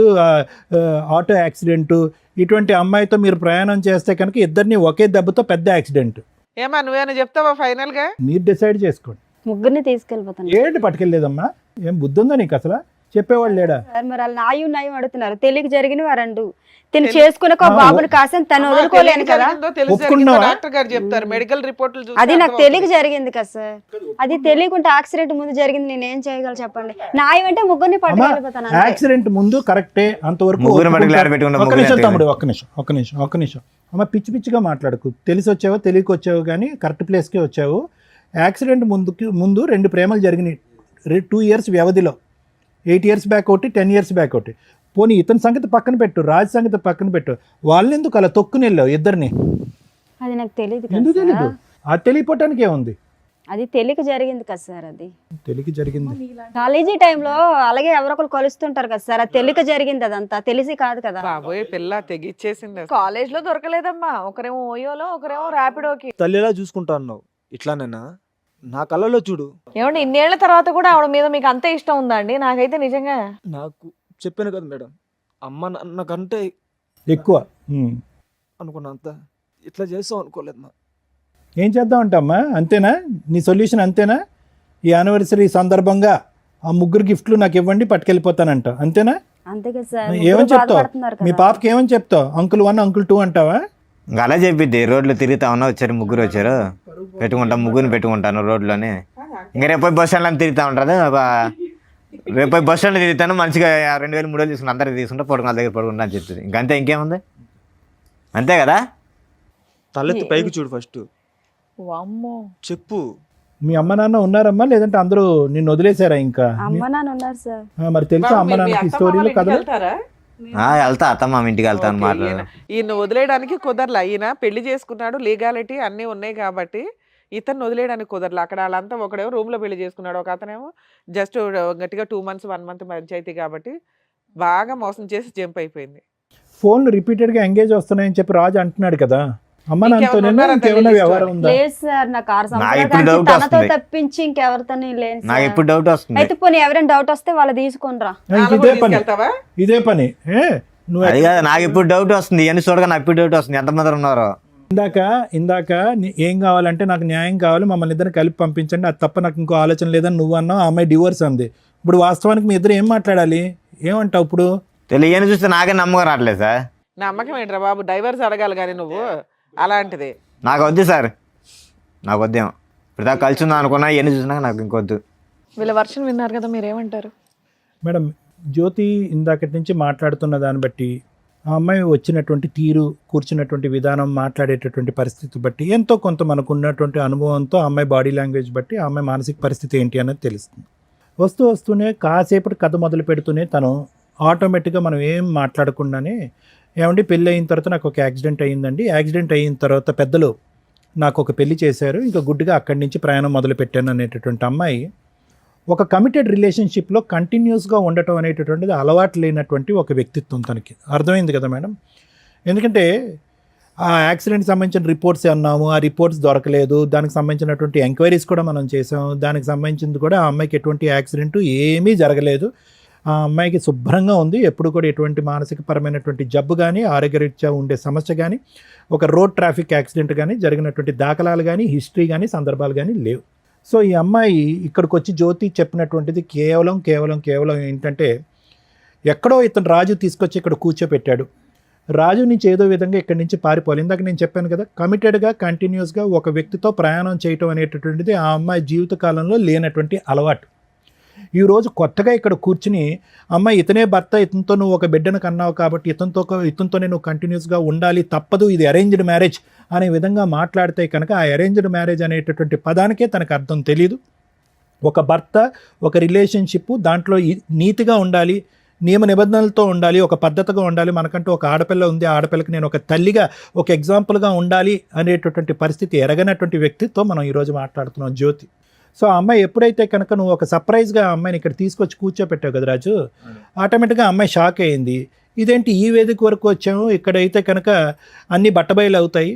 ఆటో యాక్సిడెంట్. ఇటువంటి అమ్మాయితో మీరు ప్రయాణం చేస్తే కనుక ఇద్దరిని ఒకే దెబ్బతో పెద్ద యాక్సిడెంట్. ఏమా నువ్వేమైనా చెప్తావా ఫైనల్ గా? మీరు డిసైడ్ చేసుకోండి. ముగ్గురిని తీసుకెళ్ళిపోతాను. ఏంటి పట్టుకెళ్ళలేదమ్మా? ఏం బుద్ధి ఉందా నీకు అసలు? చెప్పేవాళ్ళు లేడా? సార్ మరి వాళ్ళు నాయం అడుగుతున్నారు. తెలియక జరిగిన వారండు తిని చేసుకునే ఒక బాబుని కాసని తను వదులుకోలేను కదా. ఒప్పుకున్నావా? డాక్టర్ గారు చెప్తారు మెడికల్ రిపోర్ట్లు చూస్తే అది నాకు అర్థమవుతుంది. తెలియక జరిగింది కదా సార్. అది తెలియకుంటే యాక్సిడెంట్ ముందు జరిగింది, నేను ఏం చేయగలను చెప్పండి. నాయం అంటే ముగ్గురిని పట్టుకెళ్ళిపోతాను అంతే. యాక్సిడెంట్ ముందు కరెక్టే, అంతవరకు ముగ్గురు మటుకు ఒప్పుకుంటా. లారీ పెట్టుకున్న ఒక్క ముగ్గురు నిమిషం ఎత్తుకొని. తమ్ముడు, ఒక్క నిమిషం. అమ్మ పిచ్చి పిచ్చిగా మాట్లాడకు. తెలిసి వచ్చావో తెలియక వచ్చావు కానీ కరెక్ట్ ప్లేస్కే వచ్చావు. యాక్సిడెంట్ ముందు 2 ప్రేమలు జరిగినాయి 2 ఇయర్స్ వ్యవధిలో. 8 ఇయర్స్ బ్యాక్ ఒకటి, 10 ఇయర్స్ బ్యాక్ ఒకటి. పోనీ ఇతని సంగతి పక్కన పెట్టు, రాజు సంగతి పక్కన పెట్టు. వాళ్ళని ఎందుకు అలా తొక్కుని వెళ్ళావు ఇద్దరిని? అది నాకు తెలియదు ఎందుకు కదా తెలీదు? సార్. అది తెలియపోవటానికి ఏముంది? అది తెలియక జరిగింది కదా సార్. అది తెలియక జరిగింది. కాలేజీ టైంలో అలాగే ఎవరొకరు కలుస్తుంటారు కదా సార్. అది తెలియక జరిగింది, అదంతా తెలిసి కాదు కదా. బాబోయ్ పిల్ల తెగిచ్చేసింది అసలు. కాలేజ్ లో దొరకలేదమ్మా, ఒకరేమో ఓయోలో ఒకరేమో ర్యాపిడోకి. తల్లిలా చూసుకుంటా అన్నావు, ఇట్లానేనా? నా కళ్ళలో చూడు. ఏమండి ఇన్నేళ్ల తర్వాత కూడా ఆవిడ మీద మీకు అంతే ఇష్టం ఉందా అండి? నాకైతే నిజంగా నాకు చెప్పాను కదా మేడం, అమ్మ నాకంటే ఎక్కువ అనుకున్నంత ఇట్లా చేస్తావు అనుకోలేదు మా. ఏం చేద్దాం అంటమ్మా? అంతేనా నీ సొల్యూషన్? అంతేనా? ఈ యానివర్సరీ సందర్భంగా ఆ 3 గిఫ్ట్లు నాకు ఇవ్వండి, పట్టుకెళ్ళిపోతానంట, అంతేనా? అంతే కదా సార్. ఏమని ముగ్గురు చెప్తావు? బాధపడుతున్నారు మీ కదా. పాపకి ఏమని చెప్తావు? అంకుల్ 1 అంకుల్ 2 అంటావా? ఇంకా అలా చెప్పిద్ది. రోడ్లో తిరుగుతా ఉన్నా, వచ్చారు ముగ్గురు వచ్చారు, పెట్టుకుంటాం ముగ్గురిని పెట్టుకుంటాను రోడ్లోనే. ఇంకా రేపు బస్ స్టాండ్లో తిరుగుతూ ఉంటుంది. రేపు బస్ స్టాండ్లో తిరుగుతాను, మంచిగా 2000 3000 తీసుకుని అందరికి తీసుకుంటా, పడుకున్న దగ్గర పడుకుంటా అని చెప్తుంది. ఇంకంతే, ఇంకేముంది? అంతే కదా. తలెత్తి పైకి చూడు ఫస్ట్, వామ్మో. చెప్పు. మీ అమ్మ నాన్న ఉన్నారమ్మా, లేదంటే అందరూ నిన్ను వదిలేశారా ఇంకా? అమ్మ నాన్న ఉన్నారు సార్. మరి తెలుసా బాబు, అమ్మ మీరు మీ నాన్నకి అత్తమ్మ స్టోరీలు వాళ్ళ ఇంటికి కథలు? వెళ్తారా? వెళ్తా అత్తమ్మ ఇంటికి వెళ్తాను ఓకే, మాట్లాడు. ఈయన వదిలేయడానికి కుదరలా. ఈయన పెళ్లి చేసుకున్నాడు, లీగాలిటీ అన్నీ ఉన్నాయి కాబట్టి ఇతను వదిలేయడానికి కుదరలా. అక్కడ వాళ్ళంతా ఒకడేమో రూమ్ లో పెళ్లి చేసుకున్నాడు, ఒక అతనేమో జస్ట్ గట్టిగా 2 months 1 month పంచాయతీ కాబట్టి బాగా మోసం చేసి జంప్ అయిపోయింది. ఫోన్లు రిపీటెడ్గా ఎంగేజ్ వస్తున్నాయని చెప్పి రాజు అంటున్నాడు కదా. అమ్మ నాన్నతో ఇంకెవరు ఉన్నారా ఇంకేమైనా తల్లి వ్యవహారం ఉందా? లేదు సార్, నాకు 6 నాకు ఇప్పుడు సంవత్సరాలు డౌట్ తనతో వస్తుంది. తప్పించి ఇంకెవరితో లేదు నాకు సార్. ఇప్పుడు డౌట్ వస్తుంది. అయితే పోనీ ఎవరైనా డౌట్ వస్తే వాళ్ళు తీసుకునిరా. ఇంక నాలుగు ఇదే పని, తీసుకెళ్తావా? ఇదే పని. నువ్వు అది కాదు, నాకు ఇప్పుడు డౌట్ వస్తుంది. ఇవన్నీ చూడగా నాకు ఇప్పుడు డౌట్ వస్తుంది, ఎంతమంది ఉన్నారో. ఇందాక ఏం కావాలంటే నాకు న్యాయం కావాలి, మమ్మల్ని ఇద్దరిని కలిపి పంపించండి, అది తప్ప నాకు ఇంకో ఆలోచన లేదని నువ్వు అన్నావు. ఆ అమ్మాయి డివోర్స్ అంది. ఇప్పుడు వాస్తవానికి మీ ఇద్దరు ఏం మాట్లాడాలి? ఏమంటావు ఇప్పుడు? తెలియని చూస్తే నాకే నమ్మకం రావట్లేదు సార్. నమ్మకం ఏంట్రా బాబు, డైవర్స్ అడగాలి కానీ నువ్వు అలాంటిది. నాకు వద్దు సార్, నాకు వద్దేమో. ఇప్పుడు దాకా కలిసి ఉందా అనుకున్నా, ఇవన్నీ చూసినాక నాకు ఇంకొద్దు. వీళ్ళ వర్షన్ విన్నారు కదా, మీరేమంటారు? మేడం, జ్యోతి ఇందాకటి నుంచి మాట్లాడుతున్న దాన్ని బట్టి, ఆ అమ్మాయి వచ్చినటువంటి తీరు, కూర్చున్నటువంటి విధానం, మాట్లాడేటటువంటి పరిస్థితి బట్టి, ఎంతో కొంత మనకు ఉన్నటువంటి అనుభవంతో ఆ అమ్మాయి బాడీ లాంగ్వేజ్ బట్టి ఆ అమ్మాయి మానసిక పరిస్థితి ఏంటి అనేది తెలుస్తుంది. వస్తూనే కాసేపటి కథ మొదలు పెడుతూనే తను ఆటోమేటిక్గా మనం ఏం మాట్లాడకుండానే, ఏమండి పెళ్ళి అయిన తర్వాత నాకు ఒక యాక్సిడెంట్ అయ్యిందండి, యాక్సిడెంట్ అయిన తర్వాత పెద్దలు నాకు ఒక పెళ్లి చేశారు, ఇంకా గుడ్డిగా అక్కడి నుంచి ప్రయాణం మొదలు పెట్టాను అనేటటువంటి అమ్మాయి ఒక కమిటెడ్ రిలేషన్షిప్లో కంటిన్యూస్గా ఉండటం అనేటటువంటిది అలవాటు లేనటువంటి ఒక వ్యక్తిత్వం తనకి. అర్థమైంది కదా మేడం? ఎందుకంటే ఆ యాక్సిడెంట్కి సంబంధించిన రిపోర్ట్స్ అన్నాము, ఆ రిపోర్ట్స్ దొరకలేదు, దానికి సంబంధించినటువంటి ఎంక్వైరీస్ కూడా మనం చేసాం, దానికి సంబంధించింది కూడా ఆ అమ్మాయికి ఎటువంటి యాక్సిడెంట్ ఏమీ జరగలేదు, ఆ అమ్మాయికి శుభ్రంగా ఉంది, ఎప్పుడు కూడా ఎటువంటి మానసికపరమైనటువంటి జబ్బు కానీ, ఆరోగ్యరీత్యా ఉండే సమస్య కానీ, ఒక రోడ్ ట్రాఫిక్ యాక్సిడెంట్ కానీ జరిగినటువంటి దాఖలాలు కానీ, హిస్టరీ కానీ, సందర్భాలు కానీ లేవు. సో ఈ అమ్మాయి ఇక్కడికి వచ్చి జ్యోతి చెప్పినటువంటిది కేవలం ఏంటంటే, ఎక్కడో ఇతను రాజు తీసుకొచ్చి ఇక్కడ కూర్చోపెట్టాడు, రాజు నుంచి ఏదో విధంగా ఇక్కడి నుంచి పారిపోవాలి. ఇందాక నేను చెప్పాను కదా, కమిటెడ్గా కంటిన్యూస్గా ఒక వ్యక్తితో ప్రయాణం చేయటం అనేటటువంటిది ఆ అమ్మాయి జీవితకాలంలో లేనటువంటి అలవాటు. ఈరోజు కొత్తగా ఇక్కడ కూర్చుని, అమ్మాయి ఇతనే భర్త, ఇతనితో నువ్వు ఒక బిడ్డను కన్నావు కాబట్టి ఇతనితోనే నువ్వు కంటిన్యూస్గా ఉండాలి, తప్పదు, ఇది అరేంజ్డ్ మ్యారేజ్ అనే విధంగా మాట్లాడితే కనుక, ఆ అరేంజ్డ్ మ్యారేజ్ అనేటటువంటి పదానికే తనకు అర్థం తెలియదు. ఒక భర్త, ఒక రిలేషన్షిప్, దాంట్లో నీతిగా ఉండాలి, నియమ నిబంధనలతో ఉండాలి, ఒక పద్ధతిగా ఉండాలి, మనకంటూ ఒక ఆడపిల్ల ఉంది, ఆ ఆడపిల్లకి నేను ఒక తల్లిగా, ఒక ఎగ్జాంపుల్గా ఉండాలి అనేటటువంటి పరిస్థితి ఎరగనటువంటి వ్యక్తితో మనం ఈరోజు మాట్లాడుతున్నాం జ్యోతి. సో ఆ అమ్మాయి ఎప్పుడైతే కనుక నువ్వు ఒక సర్ప్రైజ్గా ఆ అమ్మాయిని ఇక్కడ తీసుకొచ్చి కూర్చోపెట్టావు కదా రాజు, ఆటోమేటిక్గా అమ్మాయి షాక్ అయింది. ఇదేంటి ఈ వేదిక వరకు వచ్చాము, ఇక్కడైతే కనుక అన్ని బట్టబయలు అవుతాయి,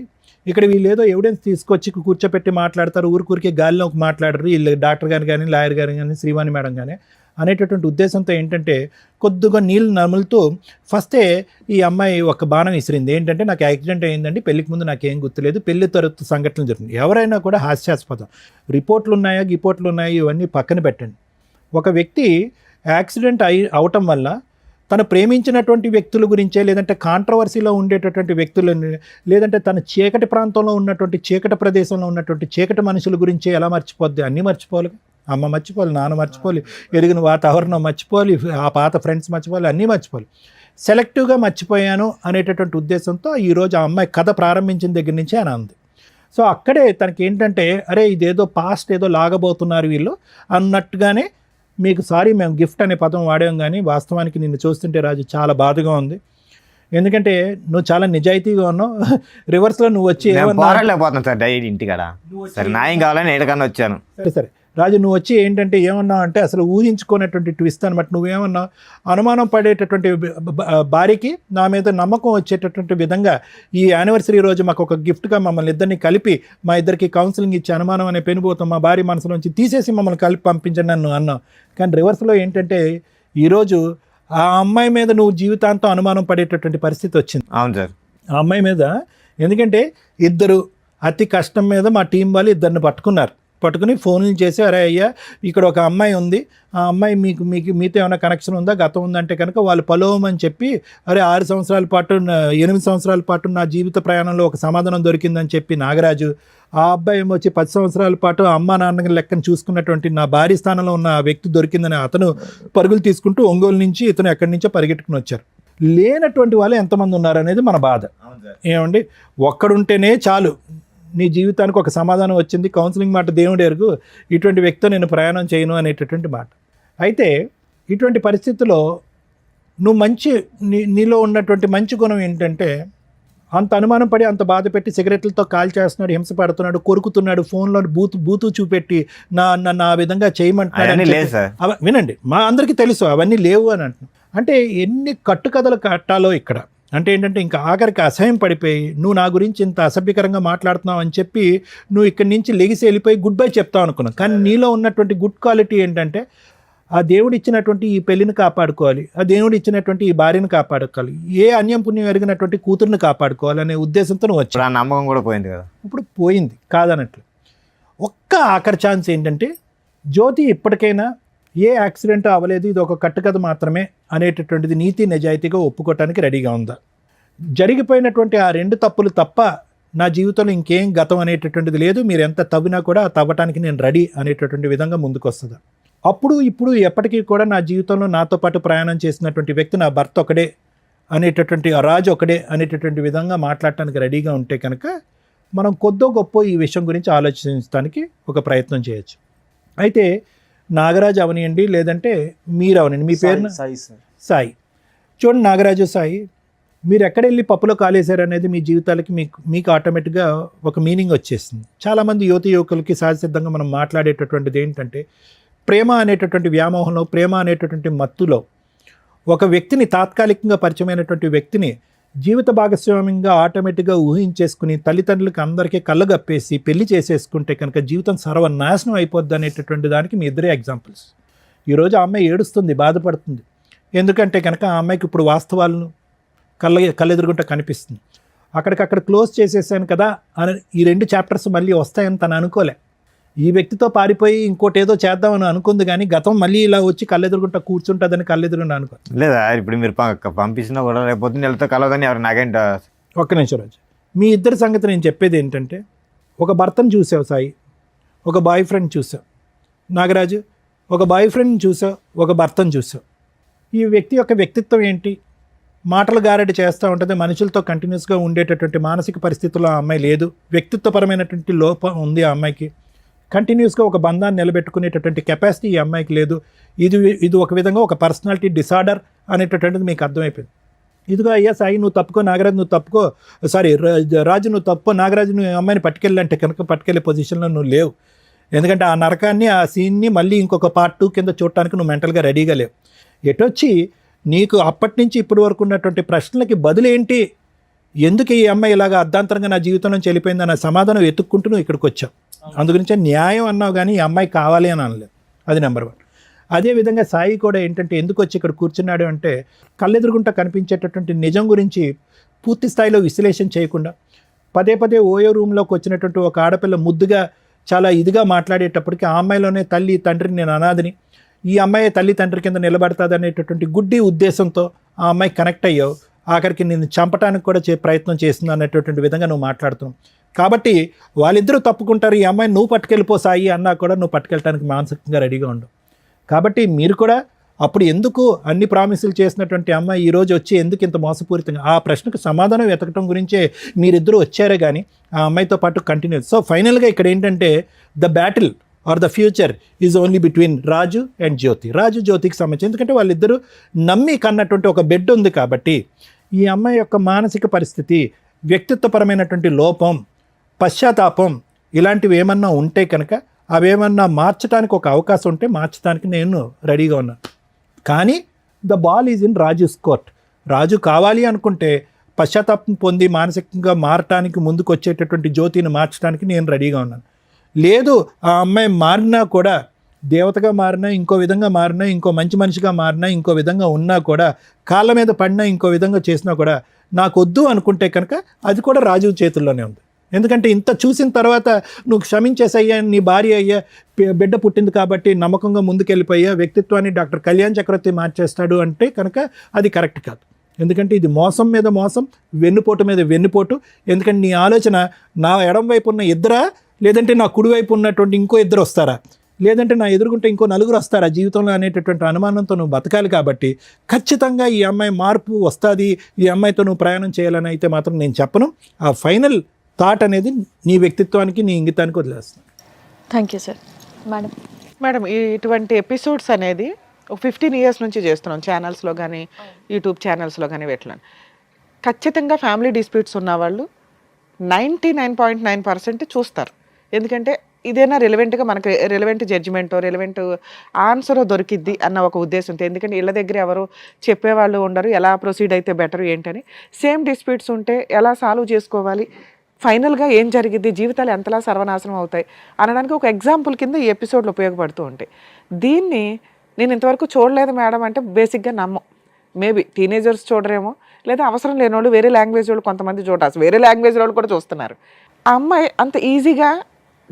ఇక్కడ వీళ్ళు ఏదో ఎవిడెన్స్ తీసుకొచ్చి కూర్చోపెట్టి మాట్లాడతారు, ఊరికే గాలిలోకి మాట్లాడరు వీళ్ళు, డాక్టర్ గారు కానీ, లాయర్ గారు కానీ, శ్రీవాణి మేడం కానీ అనేటటువంటి ఉద్దేశంతో ఏంటంటే కొద్దిగా నీళ్ళు నములుతూ ఫస్టే ఈ అమ్మాయి ఒక బాణం విసిరింది. ఏంటంటే, నాకు యాక్సిడెంట్ అయ్యిందండి, పెళ్లికి ముందు నాకేం గుర్తులేదు, పెళ్లి తరగతి సంఘటనలు జరుగుతుంది. ఎవరైనా కూడా హాస్యాస్పదం. రిపోర్ట్లు ఉన్నాయా, ఇవన్నీ పక్కన పెట్టండి. ఒక వ్యక్తి యాక్సిడెంట్ అవటం వల్ల తను ప్రేమించినటువంటి వ్యక్తుల గురించే, లేదంటే కాంట్రవర్సీలో ఉండేటటువంటి వ్యక్తులని, లేదంటే తన చీకటి ప్రాంతంలో ఉన్నటువంటి చీకటి ప్రదేశంలో ఉన్నటువంటి చీకటి మనుషుల గురించే ఎలా మర్చిపోద్ది? అన్నీ మర్చిపోవాలి. అమ్మ మర్చిపోవాలి, నాన్న మర్చిపోవాలి, ఎరిగిన వాతావరణం మర్చిపోవాలి, ఆ పాత ఫ్రెండ్స్ మర్చిపోవాలి, అన్నీ మర్చిపోవాలి. సెలెక్టివ్గా మర్చిపోయాను అనేటటువంటి ఉద్దేశంతో ఈరోజు ఆ అమ్మాయి కథ ప్రారంభించిన దగ్గర నుంచే అని అంది. సో అక్కడే తనకి ఏంటంటే, అరే ఇదేదో పాస్ట్ ఏదో లాగబోతున్నారు వీళ్ళు అన్నట్టుగానే, మీకు సారీ మేము గిఫ్ట్ అనే పదం వాడాం, కానీ వాస్తవానికి నిన్ను చూస్తుంటే రాజు చాలా బాధగా ఉంది. ఎందుకంటే నువ్వు చాలా నిజాయితీగా ఉన్నావు. రివర్స్లో నువ్వు వచ్చి ఏమన్నా పోరాడలేకపోతున్నాను సార్ డైలీ ఇంటికాడ. సరే న్యాయం కావాలని ఎక్కడికన్నా వచ్చాను. సరే రాజు, నువ్వు వచ్చి ఏంటంటే ఏమన్నావు అంటే అసలు ఊహించుకునేటువంటి ట్విస్ట్ అనమాట. నువ్వేమన్నావు, అనుమానం పడేటటువంటి భార్యకి నా మీద నమ్మకం వచ్చేటటువంటి విధంగా ఈ యానివర్సరీ రోజు మాకు ఒక గిఫ్ట్గా మమ్మల్ని ఇద్దరిని కలిపి మా ఇద్దరికి కౌన్సిలింగ్ ఇచ్చి అనుమానం అనే పెనుభూతం మా భార్య మనసులోంచి తీసేసి మమ్మల్ని కలిపి పంపించండి అని అన్నావు. కానీ రివర్స్లో ఏంటంటే ఈరోజు ఆ అమ్మాయి మీద నువ్వు జీవితాంతం అనుమానం పడేటటువంటి పరిస్థితి వచ్చింది. అవును సార్. ఆ అమ్మాయి మీద, ఎందుకంటే ఇద్దరు అతి కష్టం మీద మా టీం వాళ్ళు ఇద్దరిని పట్టుకుని ఫోన్లు చేసి, అరే అయ్యా ఇక్కడ ఒక అమ్మాయి ఉంది, ఆ అమ్మాయి మీతో ఏమైనా కనెక్షన్ ఉందా, గతం ఉందంటే కనుక వాళ్ళు పలోమని చెప్పి, అరే 6 సంవత్సరాల పాటు 8 సంవత్సరాల పాటు నా జీవిత ప్రయాణంలో ఒక సమాధానం దొరికిందని చెప్పి నాగరాజు, ఆ అబ్బాయి ఏమో వచ్చి 10 సంవత్సరాల పాటు అమ్మ నాన్న లెక్కను చూసుకున్నటువంటి నా భారీ స్థానంలో ఉన్న ఆ వ్యక్తి దొరికిందని అతను పరుగులు తీసుకుంటూ ఒంగోలు నుంచి ఇతను ఎక్కడి నుంచో పరిగెట్టుకుని వచ్చారు. లేనటువంటి వాళ్ళు ఎంతమంది ఉన్నారనేది మన బాధ. ఏమండి, ఒక్కడుంటేనే చాలు నీ జీవితానికి ఒక సమాధానం వచ్చింది, కౌన్సిలింగ్ మాట దేవుడు ఎరుగు, ఇటువంటి వ్యక్తితో నేను ప్రయాణం చేయను అనేటటువంటి మాట. అయితే ఇటువంటి పరిస్థితుల్లో నువ్వు నీలో ఉన్నటువంటి మంచి గుణం ఏంటంటే, అంత అనుమానం పడి అంత బాధ పెట్టి సిగరెట్లతో కాల్ చేస్తున్నాడు, హింస పడుతున్నాడు, కొరుకుతున్నాడు, ఫోన్లో బూతు చూపెట్టి నా విధంగా చేయమంటున్నాడు. వినండి, మా అందరికీ తెలుసు అవన్నీ లేవు అని అంటున్నాను. అంటే ఎన్ని కట్టుకథలు కట్టాలో ఇక్కడ. అంటే ఏంటంటే ఇంకా ఆఖరికి అసహ్యం పడిపోయి, నువ్వు నా గురించి ఇంత అసభ్యకరంగా మాట్లాడుతున్నావు అని చెప్పి నువ్వు ఇక్కడి నుంచి లెగిసి వెళ్ళిపోయి గుడ్ బై చెప్తావు అనుకున్నావు. కానీ నీలో ఉన్నటువంటి గుడ్ క్వాలిటీ ఏంటంటే, ఆ దేవుడు ఇచ్చినటువంటి ఈ పెళ్లిని కాపాడుకోవాలి, ఆ దేవుడు ఇచ్చినటువంటి ఈ భార్యను కాపాడుకోవాలి, ఏ అన్యం పుణ్యం ఎరిగినటువంటి కూతురుని కాపాడుకోవాలి అనే ఉద్దేశంతో నువ్వు వచ్చి, ఆ నమ్మకం కూడా పోయింది కదా. ఇప్పుడు పోయింది కాదన్నట్లు. ఒక్క ఆఖరి ఛాన్స్ ఏంటంటే, జ్యోతి ఇప్పటికైనా ఏ యాక్సిడెంట్ అవ్వలేదు, ఇది ఒక కట్టుకథ మాత్రమే అనేటటువంటిది నీతి నిజాయితీగా ఒప్పుకోవటానికి రెడీగా ఉందా? జరిగిపోయినటువంటి ఆ 2 తప్పులు తప్ప నా జీవితంలో ఇంకేం గతం అనేటటువంటిది లేదు, మీరు ఎంత తవ్వినా కూడా తవ్వటానికి నేను రెడీ అనేటటువంటి విధంగా ముందుకు వస్తుందా? అప్పుడు ఇప్పుడు ఎప్పటికీ కూడా నా జీవితంలో నాతో పాటు ప్రయాణం చేసినటువంటి వ్యక్తి నా భర్త ఒకడే అనేటటువంటి, ఆ రాజు ఒకడే అనేటటువంటి విధంగా మాట్లాడటానికి రెడీగా ఉంటే కనుక మనం కొద్దో గొప్ప ఈ విషయం గురించి ఆలోచించడానికి ఒక ప్రయత్నం చేయొచ్చు. అయితే నాగరాజు అవనియండి, లేదంటే మీరు అవనండి, మీ పేరు సాయి. చూడండి నాగరాజు, సాయి, మీరు ఎక్కడెళ్ళి పప్పులో కాలేశారు అనేది మీ జీవితాలకి మీకు ఆటోమేటిక్గా ఒక మీనింగ్ వచ్చేస్తుంది. చాలామంది యువకులకి సహజసిద్ధంగా మనం మాట్లాడేటటువంటిది ఏంటంటే, ప్రేమ అనేటటువంటి వ్యామోహంలో, ప్రేమ అనేటటువంటి మత్తులో ఒక వ్యక్తిని, తాత్కాలికంగా పరిచయమైనటువంటి వ్యక్తిని జీవిత భాగస్వామ్యంగా ఆటోమేటిక్గా ఊహించేసుకుని తల్లిదండ్రులకి అందరికీ కళ్ళగప్పేసి పెళ్లి చేసేసుకుంటే కనుక జీవితం సర్వనాశనం అయిపోద్ది అనేటటువంటి దానికి మీ ఇద్దరే ఎగ్జాంపుల్స్. ఈరోజు ఆ అమ్మాయి ఏడుస్తుంది, బాధపడుతుంది. ఎందుకంటే కనుక ఆ అమ్మాయికి ఇప్పుడు వాస్తవాలను కళ్ళెదురుగుంటా కనిపిస్తుంది. అక్కడికక్కడ క్లోజ్ చేసేసాను కదా అని ఈ 2 చాప్టర్స్ మళ్ళీ వస్తాయని తను అనుకోలే. ఈ వ్యక్తితో పారిపోయి ఇంకోటి ఏదో చేద్దామని అనుకుంది, కానీ గతం మళ్ళీ ఇలా వచ్చి కళ్ళెదురుగుంటా కూర్చుంటుందని కళ్ళెదురుగుంటా అనుకో. లేదా ఇప్పుడు మీరు పంపించినా కూడా రేపు వెళ్తే కలవదని ఎవరు నాకేంట. ఒక్క నిమిషం రాజు, మీ ఇద్దరి సంగతి నేను చెప్పేది ఏంటంటే, ఒక భర్తను చూసావు సాయి, ఒక బాయ్ ఫ్రెండ్ చూసావు నాగరాజు, ఒక బాయ్ ఫ్రెండ్ని చూసావు, ఒక భర్తను చూసావు. ఈ వ్యక్తి యొక్క వ్యక్తిత్వం ఏంటి? మాటలు గారడి చేస్తూ ఉంటుంది, మనుషులతో కంటిన్యూస్గా ఉండేటటువంటి మానసిక పరిస్థితుల్లో ఆ అమ్మాయి లేదు, వ్యక్తిత్వపరమైనటువంటి లోపం ఉంది ఆ అమ్మాయికి, కంటిన్యూస్గా ఒక బంధాన్ని నిలబెట్టుకునేటటువంటి కెపాసిటీ ఈ అమ్మాయికి లేదు. ఇది ఒక విధంగా ఒక పర్సనాలిటీ డిసార్డర్ అనేటటువంటిది మీకు అర్థమైపోయింది. ఇదిగో అయ్యా సాయి, నువ్వు తప్పుకో, నాగరాజు నువ్వు తప్పుకో, రాజు నువ్వు తప్పుకో, నాగరాజు నువ్వు అమ్మాయిని పట్టుకెళ్ళంటే కనుక పట్టుకెళ్ళే పొజిషన్లో నువ్వు లేవు. ఎందుకంటే ఆ నరకాన్ని, ఆ సీన్ని మళ్ళీ ఇంకొక పార్ట్ 2 కింద చూడటానికి నువ్వు మెంటల్గా రెడీగా లేవు. ఎటొచ్చి నీకు అప్పటి నుంచి ఇప్పటి వరకు ఉన్నటువంటి ప్రశ్నలకి బదులేంటి, ఎందుకు ఈ అమ్మాయి ఇలాగా అర్ధాంతరంగా నా జీవితం నుంచి వెళ్ళిపోయిందన్న సమాధానం వెతుక్కుంటూ నువ్వు ఇక్కడికి వచ్చావు. అందుగురించే న్యాయం అన్నావు, కానీ ఈ అమ్మాయి కావాలి అని అనలేదు. అది నెంబర్ 1. అదేవిధంగా సాయి కూడా ఏంటంటే ఎందుకు వచ్చి ఇక్కడ కూర్చున్నాడు అంటే, కళ్ళెదురుగుంటా కనిపించేటటువంటి నిజం గురించి పూర్తి స్థాయిలో విశ్లేషణ చేయకుండా పదే ఓయో రూమ్లోకి వచ్చినటువంటి ఒక ఆడపిల్ల ముద్దుగా చాలా ఇదిగా మాట్లాడేటప్పటికి ఆ అమ్మాయిలోనే తల్లి తండ్రిని, నేను అనాథని, ఈ అమ్మాయి తల్లి తండ్రి కింద నిలబడుతుంది అనేటటువంటి గుడ్డి ఉద్దేశంతో ఆ అమ్మాయి కనెక్ట్ అయ్యావు, ఆఖరికి నిన్ను చంపడానికి కూడా ప్రయత్నం చేస్తుంది అనేటటువంటి విధంగా నువ్వు మాట్లాడుతున్నావు. కాబట్టి వాళ్ళిద్దరూ తప్పుకుంటారు, ఈ అమ్మాయిని నువ్వు పట్టుకెళ్ళిపో సాయి అన్నా కూడా నువ్వు పట్టుకెళ్ళడానికి మానసికంగా రెడీగా ఉండు. కాబట్టి మీరు కూడా అప్పుడు ఎందుకు అన్ని ప్రామిసులు చేసినటువంటి అమ్మాయి ఈరోజు వచ్చి ఎందుకు ఇంత మోసపూరితంగా, ఆ ప్రశ్నకు సమాధానం వెతకడం గురించే మీరిద్దరూ వచ్చారే కానీ ఆ అమ్మాయితో పాటు కంటిన్యూ. సో ఫైనల్గా ఇక్కడ ఏంటంటే the battle or the future is only between Raju and Jyothi. Raju జ్యోతికి సంబంధించి, ఎందుకంటే వాళ్ళిద్దరూ నమ్మి కన్నటువంటి ఒక బెడ్ ఉంది కాబట్టి ఈ అమ్మాయి యొక్క మానసిక పరిస్థితి, వ్యక్తిత్వపరమైనటువంటి లోపం, పశ్చాత్తాపం ఇలాంటివి ఏమన్నా ఉంటే కనుక అవేమన్నా మార్చడానికి ఒక అవకాశం ఉంటే మార్చడానికి నేను రెడీగా ఉన్నాను. కానీ the ball is in Raju's court. Raju కావాలి అనుకుంటే పశ్చాత్తాపం పొంది మానసికంగా మారటానికి ముందుకు వచ్చేటటువంటి జ్యోతిని మార్చడానికి నేను రెడీగా ఉన్నాను. లేదు ఆ అమ్మాయి మారినా కూడా, దేవతగా మారినా, ఇంకో విధంగా మారినా, ఇంకో మంచి మనిషిగా మారినా, ఇంకో విధంగా ఉన్నా కూడా, కాళ్ళ మీద పడినా, ఇంకో విధంగా చేసినా కూడా నాకు వద్దు అనుకుంటే కనుక అది కూడా రాజు చేతుల్లోనే ఉంది. ఎందుకంటే ఇంత చూసిన తర్వాత నువ్వు క్షమించేసయ్యా, నీ భార్య అయ్యా, బిడ్డ పుట్టింది కాబట్టి నమ్మకంగా ముందుకెళ్ళిపోయా, వ్యక్తిత్వాన్ని డాక్టర్ కళ్యాణ్ చక్రవర్తి మార్చేస్తాడు అంటే కనుక అది కరెక్ట్ కాదు. ఎందుకంటే ఇది మోసం మీద మోసం, వెన్నుపోటు మీద వెన్నుపోటు. ఎందుకంటే నీ ఆలోచన నా ఎడం వైపు ఉన్న ఇద్దరా, లేదంటే నా కుడివైపు ఉన్నటువంటి ఇంకో ఇద్దరు వస్తారా, లేదంటే నా ఎదురుకుంటే ఇంకో నలుగురు వస్తారా జీవితంలో అనేటటువంటి అనుమానంతో నువ్వు బతకాలి. కాబట్టి ఖచ్చితంగా ఈ అమ్మాయి మార్పు వస్తుంది, ఈ అమ్మాయితో నువ్వు ప్రయాణం చేయాలని అయితే మాత్రం నేను చెప్పను. ఆ ఫైనల్ థాట్ అనేది నీ వ్యక్తిత్వానికి, నీ ఇంగితానికి వదిలేస్తాను. Thank you sir. Madam madam, ఇటువంటి ఎపిసోడ్స్ అనేది ఒక 15 years నుంచి చేస్తున్నాం, ఛానల్స్లో కానీ యూట్యూబ్ ఛానల్స్లో కానీ పెట్టలేను. ఖచ్చితంగా ఫ్యామిలీ డిస్ప్యూట్స్ ఉన్నవాళ్ళు 99.9% చూస్తారు. ఎందుకంటే ఇదేనా రెలవెంట్గా మనకు రెలవెంట్ జడ్జిమెంటో రెలవెంట్ ఆన్సరో దొరికిద్ది అన్న ఒక ఉద్దేశంతో. ఎందుకంటే ఇళ్ళ దగ్గర ఎవరు చెప్పేవాళ్ళు ఉండరు, ఎలా ప్రొసీడ్ అయితే బెటర్ ఏంటని. సేమ్ డిస్ప్యూట్స్ ఉంటే ఎలా సాల్వ్ చేసుకోవాలి, ఫైనల్గా ఏం జరిగిద్ది, జీవితాలు ఎంతలా సర్వనాశనం అవుతాయి అనడానికి ఒక ఎగ్జాంపుల్ కింద ఈ ఎపిసోడ్లు ఉపయోగపడుతూ ఉంటాయి. దీన్ని నేను ఇంతవరకు చూడలేదు మేడం అంటే బేసిక్గా నమ్మం. మేబీ టీనేజర్స్ చూడరేమో, లేదా అవసరం లేని వాళ్ళు వేరే లాంగ్వేజ్ వాళ్ళు కొంతమంది చూడాల్సి, వేరే లాంగ్వేజ్ వాళ్ళు కూడా చూస్తున్నారు. ఆ అమ్మాయి అంత ఈజీగా